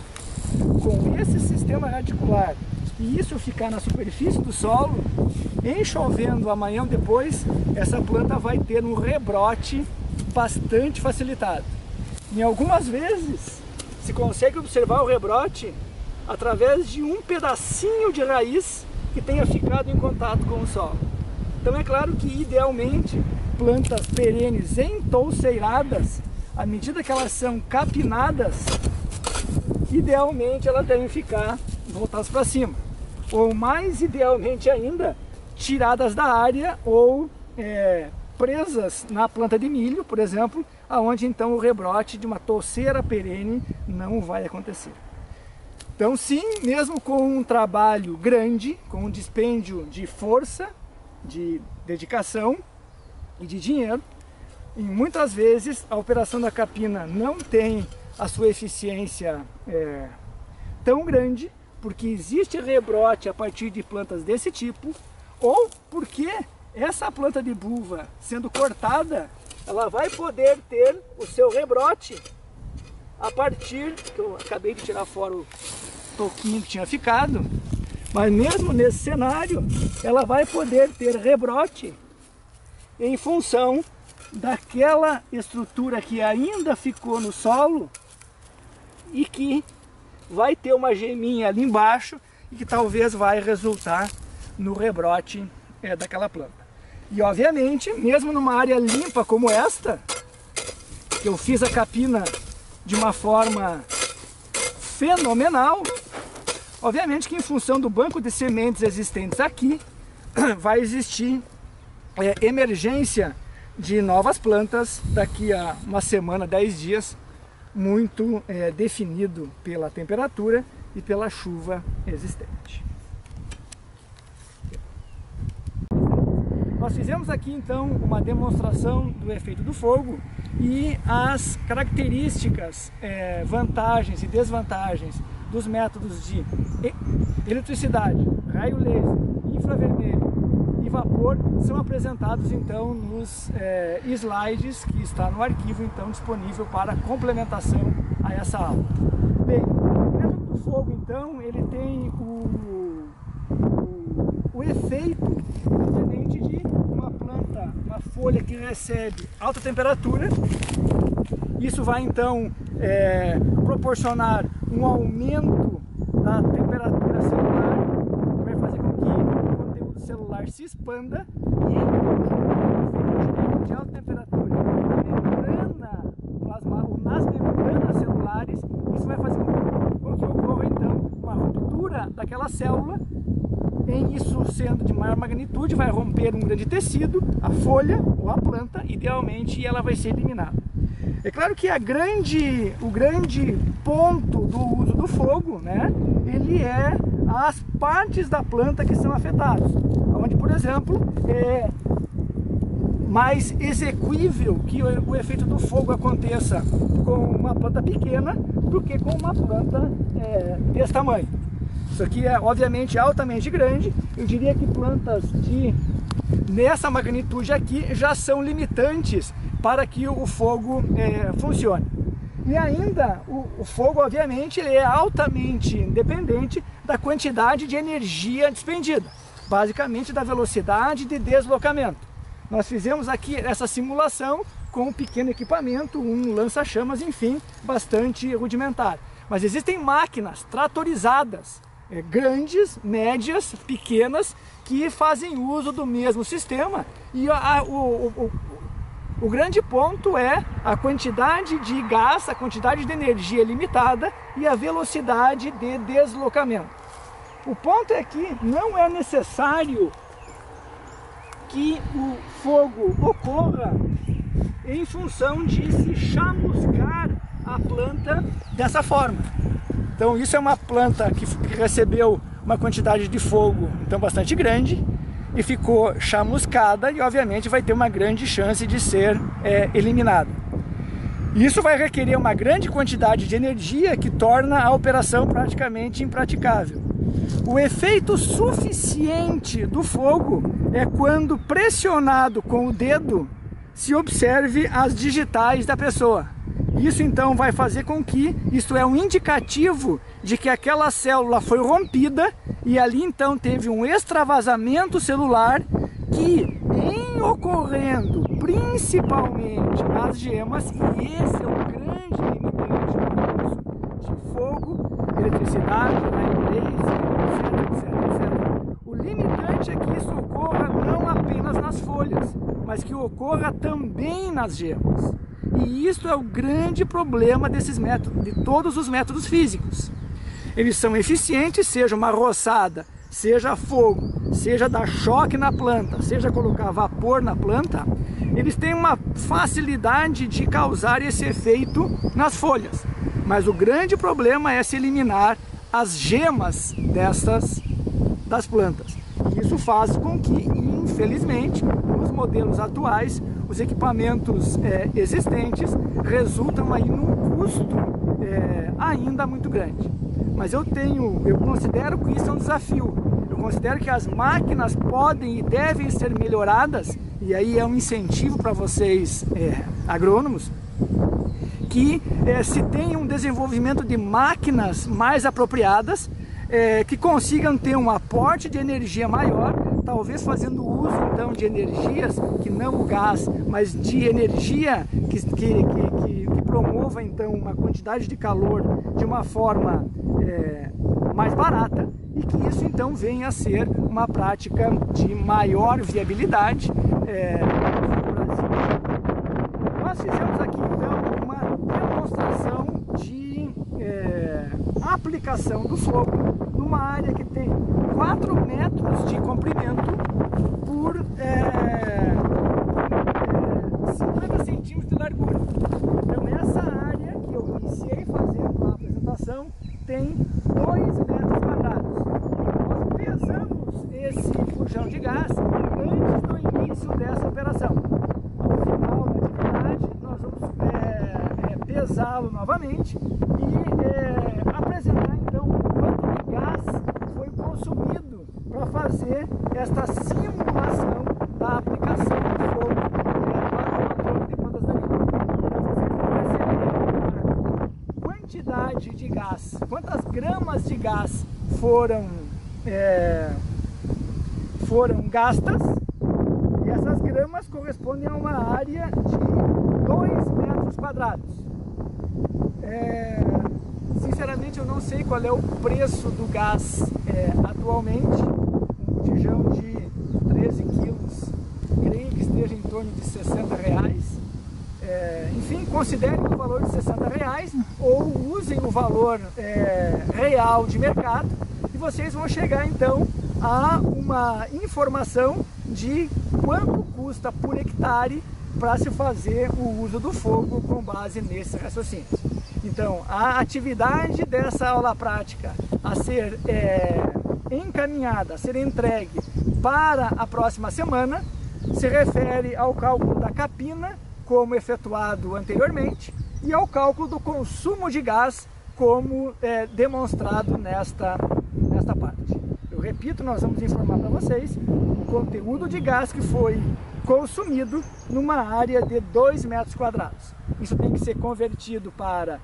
com esse sistema radicular, e isso ficar na superfície do solo, em chovendo amanhã ou depois, essa planta vai ter um rebrote bastante facilitado. Em algumas vezes, se consegue observar o rebrote através de um pedacinho de raiz que tenha ficado em contato com o solo. Então é claro que, idealmente, plantas perenes entouceiradas, à medida que elas são capinadas, idealmente elas devem ficar voltadas para cima. Ou mais idealmente ainda, tiradas da área ou presas na planta de milho, por exemplo, aonde então o rebrote de uma touceira perene não vai acontecer. Então sim, mesmo com um trabalho grande, com um dispêndio de força, de dedicação e de dinheiro, e muitas vezes a operação da capina não tem a sua eficiência tão grande, porque existe rebrote a partir de plantas desse tipo, ou porque essa planta de buva, sendo cortada, ela vai poder ter o seu rebrote a partir, que eu acabei de tirar fora o toquinho que tinha ficado, mas mesmo nesse cenário, ela vai poder ter rebrote em função daquela estrutura que ainda ficou no solo e que vai ter uma geminha ali embaixo e que talvez vai resultar no rebrote daquela planta. E obviamente, mesmo numa área limpa como esta, Eu fiz a capina de uma forma fenomenal. Obviamente que em função do banco de sementes existentes aqui, vai existir emergência de novas plantas daqui a uma semana, 10 dias, muito definido pela temperatura e pela chuva existente. Nós fizemos aqui então uma demonstração do efeito do fogo e as características, vantagens e desvantagens dos métodos de eletricidade, raio laser, infravermelho e vapor são apresentados então nos slides que está no arquivo então disponível para complementação a essa aula. Bem, o método do fogo então ele tem o efeito proveniente de uma planta, uma folha que recebe alta temperatura. Isso vai então proporcionar um aumento da temperatura celular, que vai fazer com que o conteúdo celular se expanda e o efeito de alta temperatura na membrana plasmática ou nas membranas celulares, isso vai fazer com que ocorra então uma ruptura daquela célula. Em isso sendo de maior magnitude, vai romper um grande tecido, a folha ou a planta, idealmente, e ela vai ser eliminada. É claro que o grande ponto do uso do fogo, né, ele é as partes da planta que são afetadas, onde, por exemplo, é mais execuível que o efeito do fogo aconteça com uma planta pequena do que com uma planta desse tamanho. Isso aqui é obviamente altamente grande. Eu diria que plantas nessa magnitude aqui já são limitantes para que o fogo funcione. E ainda o fogo obviamente ele é altamente dependente da quantidade de energia despendida, basicamente da velocidade de deslocamento. Nós fizemos aqui essa simulação com um pequeno equipamento, um lança-chamas, enfim, bastante rudimentar. Mas existem máquinas tratorizadas, grandes, médias, pequenas, que fazem uso do mesmo sistema, e o grande ponto é a quantidade de gás, a quantidade de energia limitada e a velocidade de deslocamento. O ponto é que não é necessário que o fogo ocorra em função de se chamuscar a planta dessa forma. Então isso é uma planta que recebeu uma quantidade de fogo então bastante grande e ficou chamuscada e obviamente vai ter uma grande chance de ser eliminada. Isso vai requerer uma grande quantidade de energia que torna a operação praticamente impraticável. O efeito suficiente do fogo é quando pressionado com o dedo se observe as digitais da pessoa. Isso então vai fazer com que, isto é um indicativo de que aquela célula foi rompida e ali então teve um extravasamento celular que, em ocorrendo principalmente nas gemas, e esse é o grande limitante do uso de fogo, eletricidade, etc. O limitante é que isso ocorra não apenas nas folhas, mas que ocorra também nas gemas. E isso é o grande problema desses métodos, de todos os métodos físicos. Eles são eficientes, seja uma roçada, seja fogo, seja dar choque na planta, seja colocar vapor na planta, eles têm uma facilidade de causar esse efeito nas folhas. Mas o grande problema é se eliminar as gemas das plantas. Isso faz com que, infelizmente, nos modelos atuais, os equipamentos existentes resultam aí num custo ainda muito grande. Mas eu considero que isso é um desafio. Eu considero que as máquinas podem e devem ser melhoradas, e aí é um incentivo para vocês agrônomos, que se tenha um desenvolvimento de máquinas mais apropriadas, que consigam ter um aporte de energia maior, talvez fazendo uso então de energias, que não o gás, mas de energia que promova então uma quantidade de calor de uma forma mais barata, e que isso então venha a ser uma prática de maior viabilidade no Brasil. Nós fizemos aqui então demonstração de aplicação do fogo numa área que tem 4 metros de comprimento por 50 centímetros de largura. Então essa área que eu iniciei fazendo a apresentação tem 2 metros quadrados. Nós pesamos esse bujão de gás antes do início dessa operação. No final da atividade nós vamos pesá-lo novamente e apresentar então quanto de gás foi consumido para fazer esta simulação da aplicação do fogo para o controle de plantas daninhas. Então vocês vão perceber a quantidade de gás, quantas gramas de gás foram gastas, e essas gramas correspondem a uma área de 2 metros quadrados. Sinceramente eu não sei qual é o preço do gás atualmente. Um botijão de 13 quilos, creio que esteja em torno de R$60. Enfim, considerem o valor de R$60 ou usem o valor real de mercado e vocês vão chegar então a uma informação de quanto custa por hectare para se fazer o uso do fogo com base nesse raciocínio. Então, a atividade dessa aula prática a ser encaminhada, a ser entregue para a próxima semana, se refere ao cálculo da capina, como efetuado anteriormente, e ao cálculo do consumo de gás, como demonstrado nesta parte. Eu repito, nós vamos informar para vocês o conteúdo de gás que foi consumido numa área de 2 metros quadrados. Isso tem que ser convertido para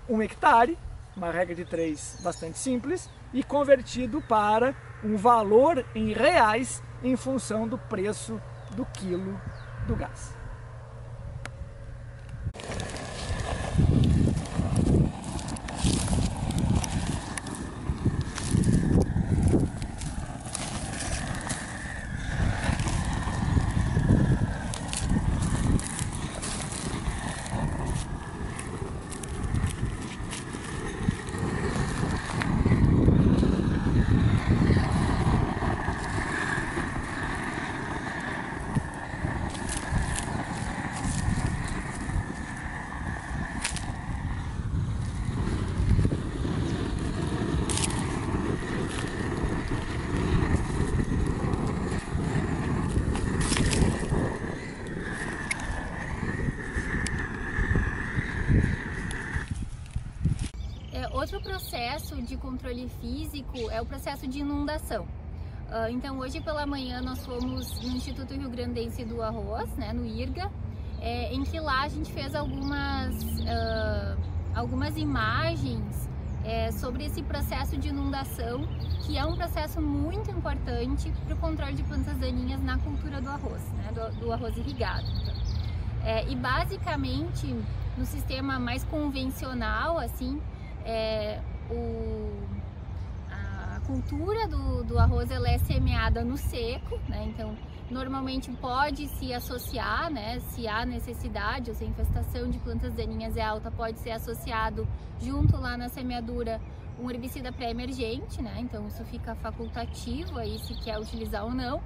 1 hectare, uma regra de 3 bastante simples, e convertido para um valor em reais em função do preço do quilo do gás. Outro processo de controle físico é o processo de inundação. Então hoje pela manhã nós fomos no Instituto Rio Grandense do Arroz, né, no IRGA, em que lá a gente fez algumas imagens sobre esse processo de inundação, que é um processo muito importante para o controle de plantas daninhas na cultura do arroz, né, do arroz irrigado. Então. E basicamente no sistema mais convencional, assim, a cultura do arroz ela é semeada no seco, né? Então normalmente pode se associar, né? Se há necessidade ou se a infestação de plantas daninhas é alta, pode ser associado junto lá na semeadura um herbicida pré-emergente, né? Então isso fica facultativo aí se quer utilizar ou não.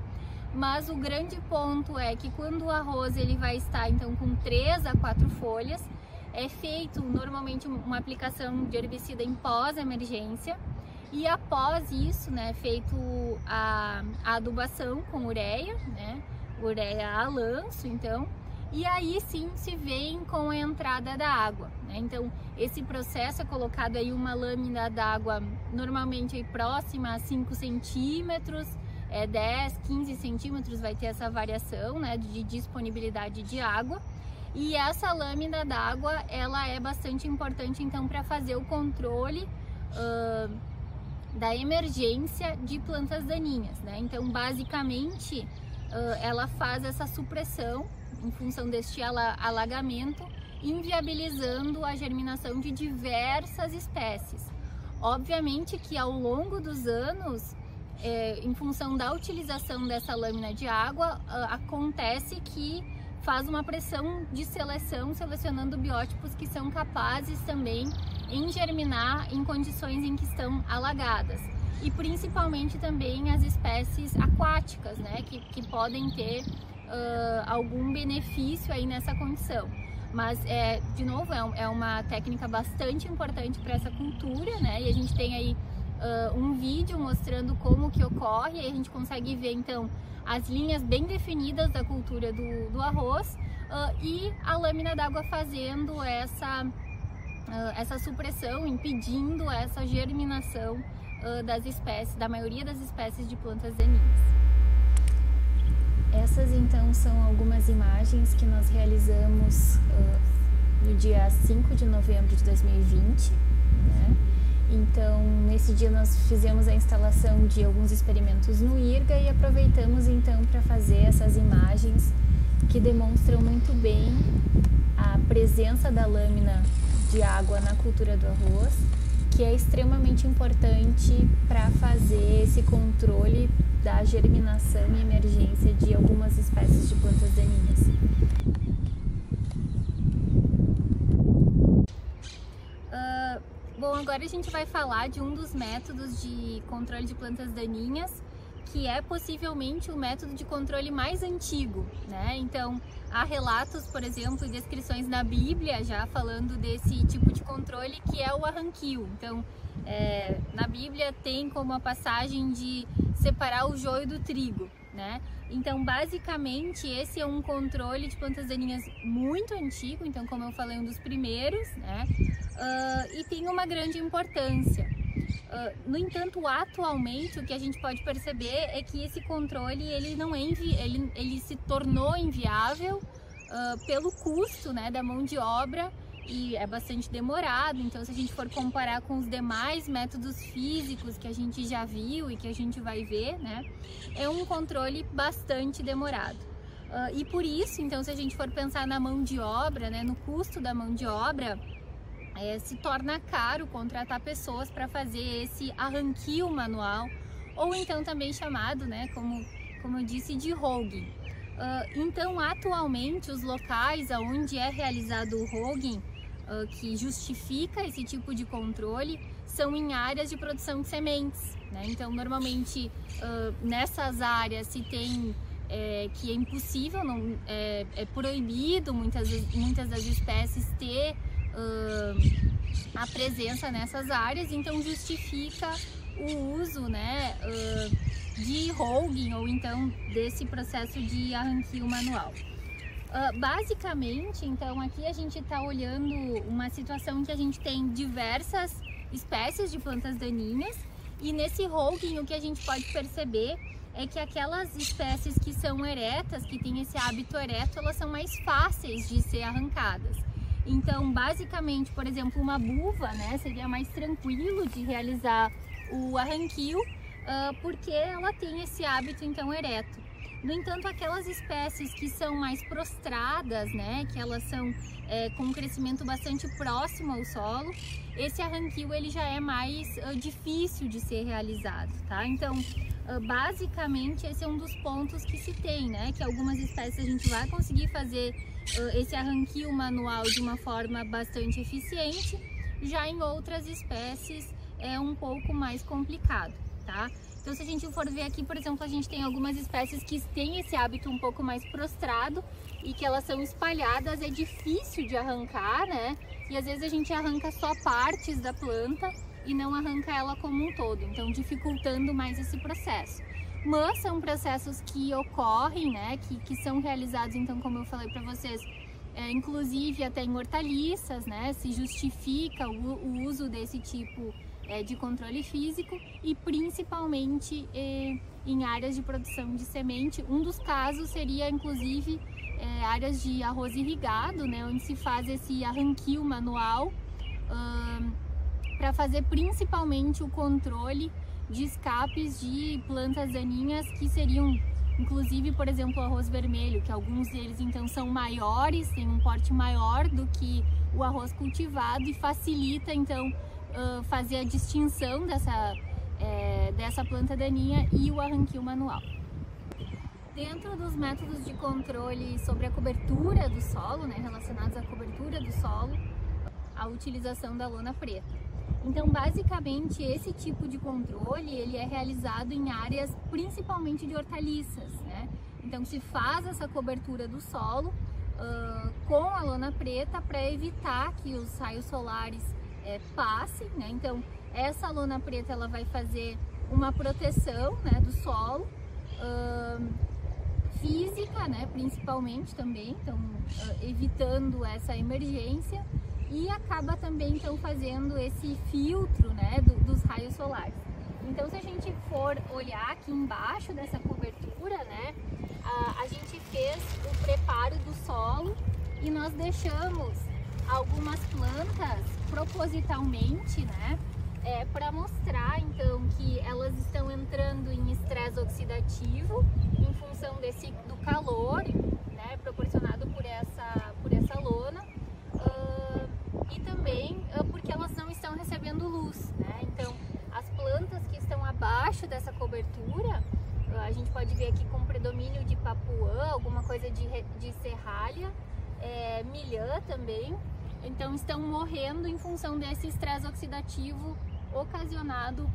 Mas o grande ponto é que quando o arroz ele vai estar então com 3 a 4 folhas, é feito normalmente uma aplicação de herbicida em pós-emergência e após isso, né, é feito a adubação com ureia, né, ureia a lanço, então, e aí sim se vem com a entrada da água, né? Então esse processo é colocado aí uma lâmina d'água normalmente aí próxima a 5 centímetros, 10, 15 centímetros vai ter essa variação, né, de disponibilidade de água. E essa lâmina d'água, ela é bastante importante então para fazer o controle da emergência de plantas daninhas, né? Então basicamente ela faz essa supressão em função deste alagamento, inviabilizando a germinação de diversas espécies. Obviamente que ao longo dos anos, em função da utilização dessa lâmina de água, acontece que faz uma pressão de seleção, selecionando biótipos que são capazes também em germinar em condições em que estão alagadas. E principalmente também as espécies aquáticas, né, que podem ter algum benefício aí nessa condição. Mas, de novo, é uma técnica bastante importante para essa cultura, né, e a gente tem aí um vídeo mostrando como que ocorre, e a gente consegue ver então as linhas bem definidas da cultura do arroz e a lâmina d'água fazendo essa supressão, impedindo essa germinação das espécies, da maioria das espécies de plantas daninhas. Essas então são algumas imagens que nós realizamos no dia 5 de novembro de 2020, né? Então, nesse dia nós fizemos a instalação de alguns experimentos no IRGA e aproveitamos então para fazer essas imagens que demonstram muito bem a presença da lâmina de água na cultura do arroz, que é extremamente importante para fazer esse controle da germinação e emergência de algumas espécies de plantas daninhas. Bom, agora a gente vai falar de um dos métodos de controle de plantas daninhas, que é possivelmente o método de controle mais antigo, né? Então, há relatos, por exemplo, e descrições na Bíblia já falando desse tipo de controle, que é o arranquio. Então, na Bíblia tem como a passagem de separar o joio do trigo, né? Então, basicamente, esse é um controle de plantas daninhas muito antigo, então, como eu falei, um dos primeiros, né? E tem uma grande importância. No entanto, atualmente, o que a gente pode perceber é que esse controle ele não é ele se tornou inviável pelo custo, né, da mão de obra, e é bastante demorado. Então, se a gente for comparar com os demais métodos físicos que a gente já viu e que a gente vai ver, né, é um controle bastante demorado. E por isso, então, se a gente for pensar na mão de obra, né, no custo da mão de obra, se torna caro contratar pessoas para fazer esse arranquio manual, ou então também chamado, né, como eu disse, de hogging. Então, atualmente, os locais onde é realizado o hogging, que justifica esse tipo de controle, são em áreas de produção de sementes, né? Então, normalmente, nessas áreas se tem que é impossível, é proibido muitas das espécies ter a presença nessas áreas, então justifica o uso, né, de hogging ou então desse processo de arranquio manual. Basicamente, então, aqui a gente está olhando uma situação em que a gente tem diversas espécies de plantas daninhas, e nesse hogging o que a gente pode perceber é que aquelas espécies que são eretas, que têm esse hábito ereto, elas são mais fáceis de ser arrancadas. Então, basicamente, por exemplo, uma buva, né, seria mais tranquilo de realizar o arranquio, porque ela tem esse hábito, então, ereto. No entanto, aquelas espécies que são mais prostradas, né, que elas são com um crescimento bastante próximo ao solo, esse arranquio ele já é mais difícil de ser realizado, tá? Então, basicamente, esse é um dos pontos que se tem, né, que algumas espécies a gente vai conseguir fazer esse arranquio manual de uma forma bastante eficiente, já em outras espécies é um pouco mais complicado, tá? Então, se a gente for ver aqui, por exemplo, a gente tem algumas espécies que têm esse hábito um pouco mais prostrado e que elas são espalhadas, é difícil de arrancar, né? E às vezes a gente arranca só partes da planta e não arranca ela como um todo, então dificultando mais esse processo. Mas são processos que ocorrem, né, que são realizados, então, como eu falei para vocês, inclusive até em hortaliças, né, se justifica o uso desse tipo de controle físico, e principalmente em áreas de produção de semente. Um dos casos seria, inclusive, áreas de arroz irrigado, né, onde se faz esse arranquio manual para fazer principalmente o controle de escapes de plantas daninhas, que seriam, inclusive, por exemplo, o arroz vermelho, que alguns deles então são maiores, têm um porte maior do que o arroz cultivado, e facilita então fazer a distinção dessa planta daninha e o arranquio manual. Dentro dos métodos de controle sobre a cobertura do solo, né, relacionados à cobertura do solo, a utilização da lona preta. Então, basicamente, esse tipo de controle ele é realizado em áreas principalmente de hortaliças, né? Então, se faz essa cobertura do solo com a lona preta para evitar que os raios solares passem, né? Então, essa lona preta ela vai fazer uma proteção, né, do solo, física, né, principalmente também, então evitando essa emergência, e acaba também então fazendo esse filtro, né, dos raios solares. Então, se a gente for olhar aqui embaixo dessa cobertura, né, a gente fez o preparo do solo e nós deixamos algumas plantas propositalmente, né, para mostrar então que elas estão entrando em estresse oxidativo em função do calor, né, proporcionado por essa lona, e também porque elas não estão recebendo luz, né? Então, as plantas que estão abaixo dessa cobertura, a gente pode ver aqui com predomínio de papuã, alguma coisa de serralha, milhã também, então estão morrendo em função desse estresse oxidativo ocasionado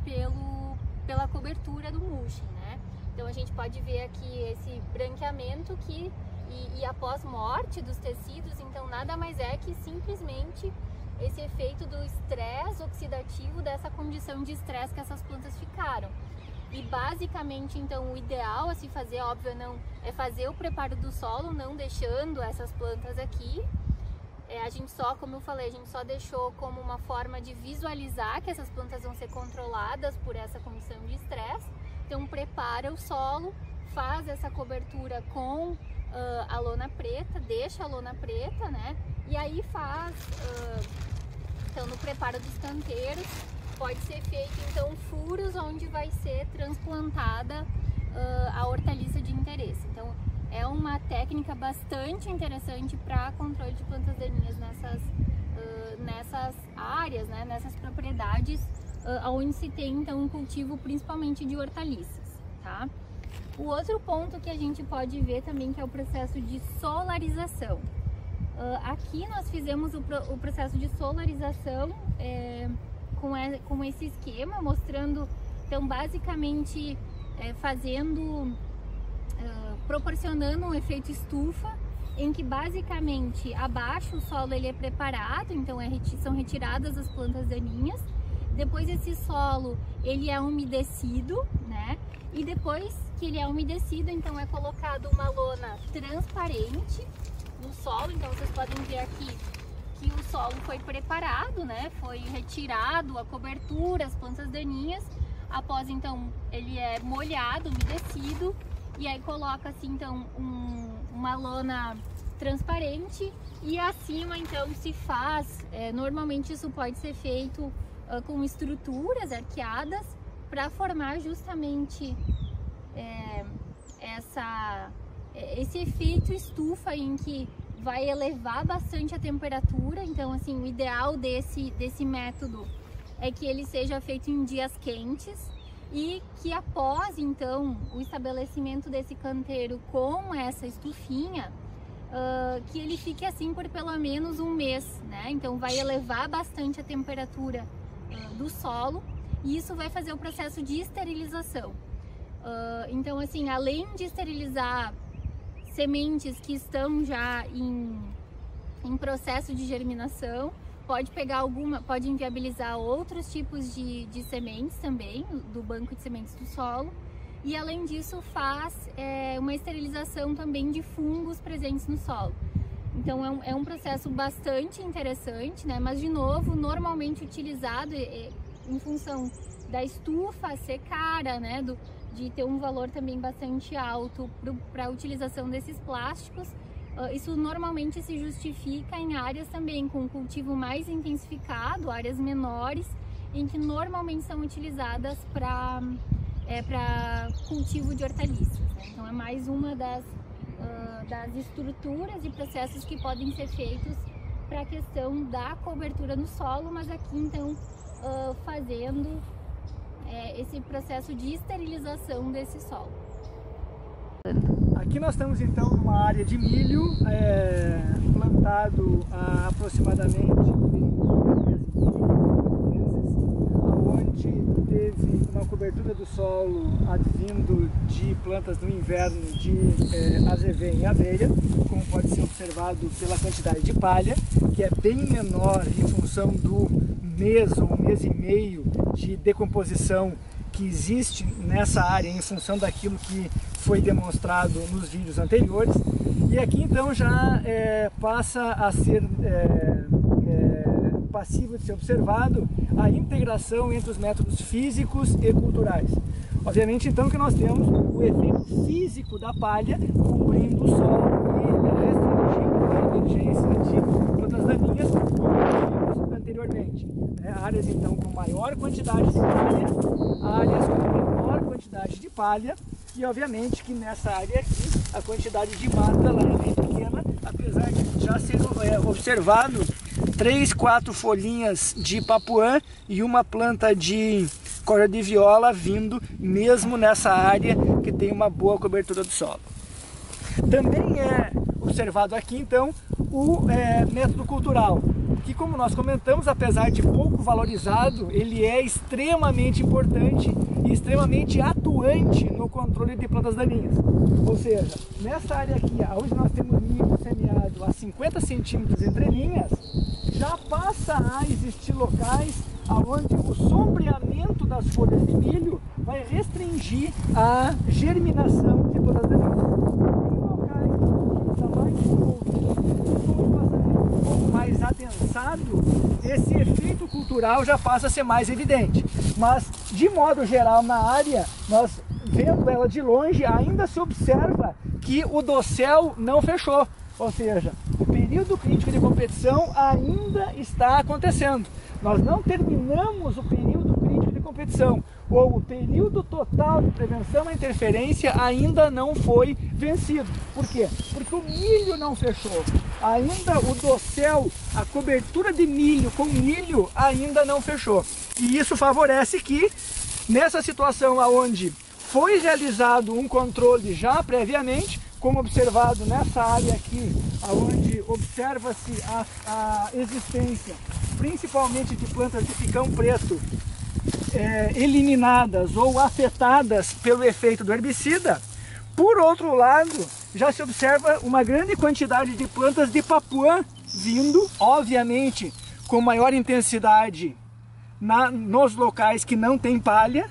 pela cobertura do mulching, né? Então a gente pode ver aqui esse branqueamento e após morte dos tecidos, então nada mais é que simplesmente esse efeito do estresse oxidativo dessa condição de estresse que essas plantas ficaram. E basicamente então o ideal a se fazer, óbvio, é fazer o preparo do solo, não deixando essas plantas aqui. A gente só, como eu falei, a gente só deixou como uma forma de visualizar que essas plantas vão ser controladas por essa condição de estresse. Então prepara o solo, faz essa cobertura com a lona preta, deixa a lona preta, né? E aí faz, então no preparo dos canteiros, pode ser feito então furos onde vai ser transplantada a hortaliça de interesse. Então é uma técnica bastante interessante para controle de plantas daninhas nessas áreas, né, nessas propriedades onde se tem então um cultivo principalmente de hortaliças, tá? O outro ponto que a gente pode ver também que é o processo de solarização. Aqui nós fizemos o processo de solarização com esse esquema, mostrando então basicamente proporcionando um efeito estufa, em que basicamente abaixo o solo ele é preparado, então são retiradas as plantas daninhas, depois esse solo ele é umedecido, né? E depois que ele é umedecido, então é colocado uma lona transparente no solo, então vocês podem ver aqui que o solo foi preparado, né? Foi retirado a cobertura, as plantas daninhas, após então ele é molhado, umedecido, e aí coloca-se então uma lona transparente e acima então se faz, normalmente isso pode ser feito com estruturas arqueadas para formar justamente esse efeito estufa em que vai elevar bastante a temperatura. Então assim, o ideal desse método é que ele seja feito em dias quentes, e que após então o estabelecimento desse canteiro com essa estufinha, que ele fique assim por pelo menos um mês, né? Então vai elevar bastante a temperatura do solo, e isso vai fazer o processo de esterilização. Então assim, além de esterilizar sementes que estão já em processo de germinação, pode inviabilizar outros tipos de sementes também, do banco de sementes do solo, e além disso faz uma esterilização também de fungos presentes no solo. Então é um processo bastante interessante, né? Mas de novo, normalmente utilizado em função da estufa ser cara, né? De ter um valor também bastante alto para a utilização desses plásticos. Isso normalmente se justifica em áreas também com cultivo mais intensificado, áreas menores, em que normalmente são utilizadas para cultivo de hortaliças, né? Então é mais uma das estruturas e processos que podem ser feitos para a questão da cobertura no solo, mas aqui então fazendo esse processo de esterilização desse solo. plantando? Aqui nós estamos então numa área de milho plantado há aproximadamente 3 meses, onde teve uma cobertura do solo advindo de plantas no inverno de azevém e aveia, como pode ser observado pela quantidade de palha, que é bem menor em função do mês ou mês e meio de decomposição que existe nessa área em função daquilo que foi demonstrado nos vídeos anteriores. E aqui então já passa a ser passível de ser observado a integração entre os métodos físicos e culturais. Obviamente então que nós temos o efeito físico da palha cobrindo o solo e restringindo a emergência de plantas daninhas, como vimos anteriormente. Áreas então com maior quantidade de palha, áreas com menor quantidade de palha, e obviamente que nessa área aqui a quantidade de mata ela é bem pequena, apesar de já ser observado 3, 4 folhinhas de papuã e uma planta de corda de viola vindo mesmo nessa área que tem uma boa cobertura do solo. Também é observado aqui então o método cultural, que, como nós comentamos, apesar de pouco valorizado, ele é extremamente importante e extremamente atuante no controle de plantas daninhas. Ou seja, nessa área aqui, onde nós temos milho semeado a 50 centímetros entre linhas, já passa a existir locais onde o sombreamento das folhas de milho vai restringir a germinação de plantas daninhas. Em locais que está mais um pouco mais adensado, esse efeito cultural já passa a ser mais evidente. Mas, de modo geral, na área, nós vendo ela de longe, ainda se observa que o dossel não fechou. Ou seja, o período crítico de competição ainda está acontecendo. Nós não terminamos o período crítico de competição, ou o período total de prevenção à interferência ainda não foi vencido. Por quê? Porque o milho não fechou. Ainda o dossel, a cobertura de milho com milho ainda não fechou. E isso favorece que, nessa situação onde foi realizado um controle já previamente, como observado nessa área aqui, onde observa-se a existência principalmente de plantas de picão preto eliminadas ou afetadas pelo efeito do herbicida. Por outro lado, já se observa uma grande quantidade de plantas de papuã vindo, obviamente, com também nos locais que não tem palha,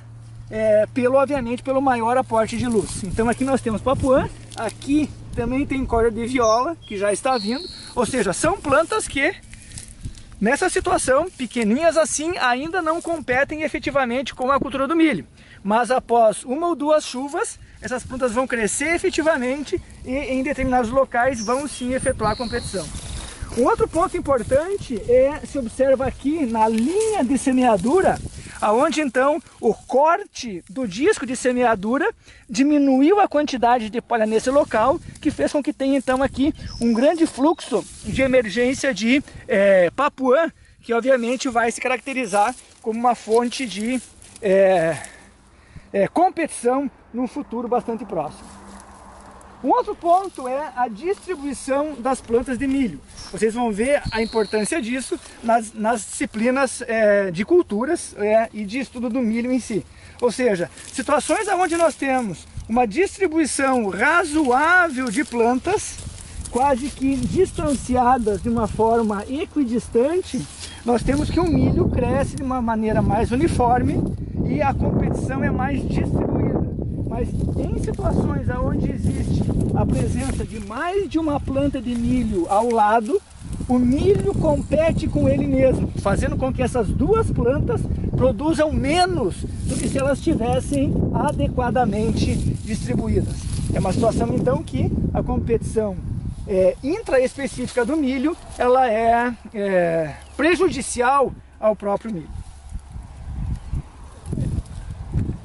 obviamente pelo maior aporte de luz. Então aqui nós temos papuã, aqui também tem corda de viola, que já está vindo, ou seja, são plantas que, nessa situação, pequeninhas assim, ainda não competem efetivamente com a cultura do milho. Mas após 1 ou 2 chuvas, essas plantas vão crescer efetivamente e em determinados locais vão sim efetuar a competição. Um outro ponto importante se observa aqui na linha de semeadura, aonde então o corte do disco de semeadura diminuiu a quantidade de palha nesse local, que fez com que tenha então aqui um grande fluxo de emergência de papuã, que obviamente vai se caracterizar como uma fonte de competição num futuro bastante próximo. Um outro ponto é a distribuição das plantas de milho. Vocês vão ver a importância disso nas disciplinas de culturas e de estudo do milho em si. Ou seja, situações onde nós temos uma distribuição razoável de plantas, quase que distanciadas de uma forma equidistante, nós temos que o milho cresce de uma maneira mais uniforme e a competição é mais distribuída. Mas em situações onde existe a presença de mais de uma planta de milho ao lado, o milho compete com ele mesmo, fazendo com que essas duas plantas produzam menos do que se elas estivessem adequadamente distribuídas. É uma situação então que a competição intraespecífica do milho ela é prejudicial ao próprio milho.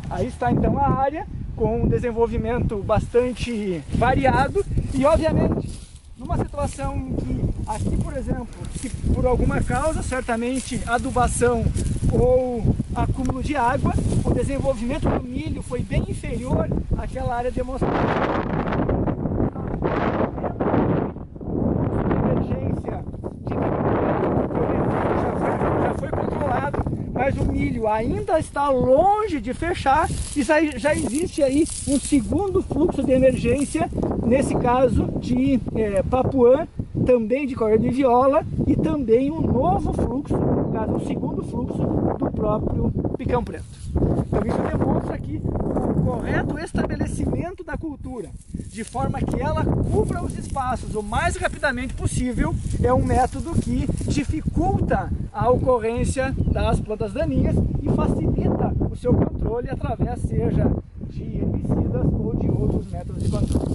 Aí está então a área com um desenvolvimento bastante variado e, obviamente, numa situação em que Aqui, por exemplo, se por alguma causa, certamente adubação ou acúmulo de água, o desenvolvimento do milho foi bem inferior àquela área demonstrada. Já foi controlado, mas o milho ainda está longe de fechar e já existe aí um segundo fluxo de emergência, nesse caso de Papuã, também de Correio de Viola, e também um novo fluxo, no caso, um segundo fluxo do próprio Picão Preto. Então isso demonstra que o correto estabelecimento da cultura, de forma que ela cubra os espaços o mais rapidamente possível, é um método que dificulta a ocorrência das plantas daninhas e facilita o seu controle através, seja de herbicidas ou de outros métodos de controle.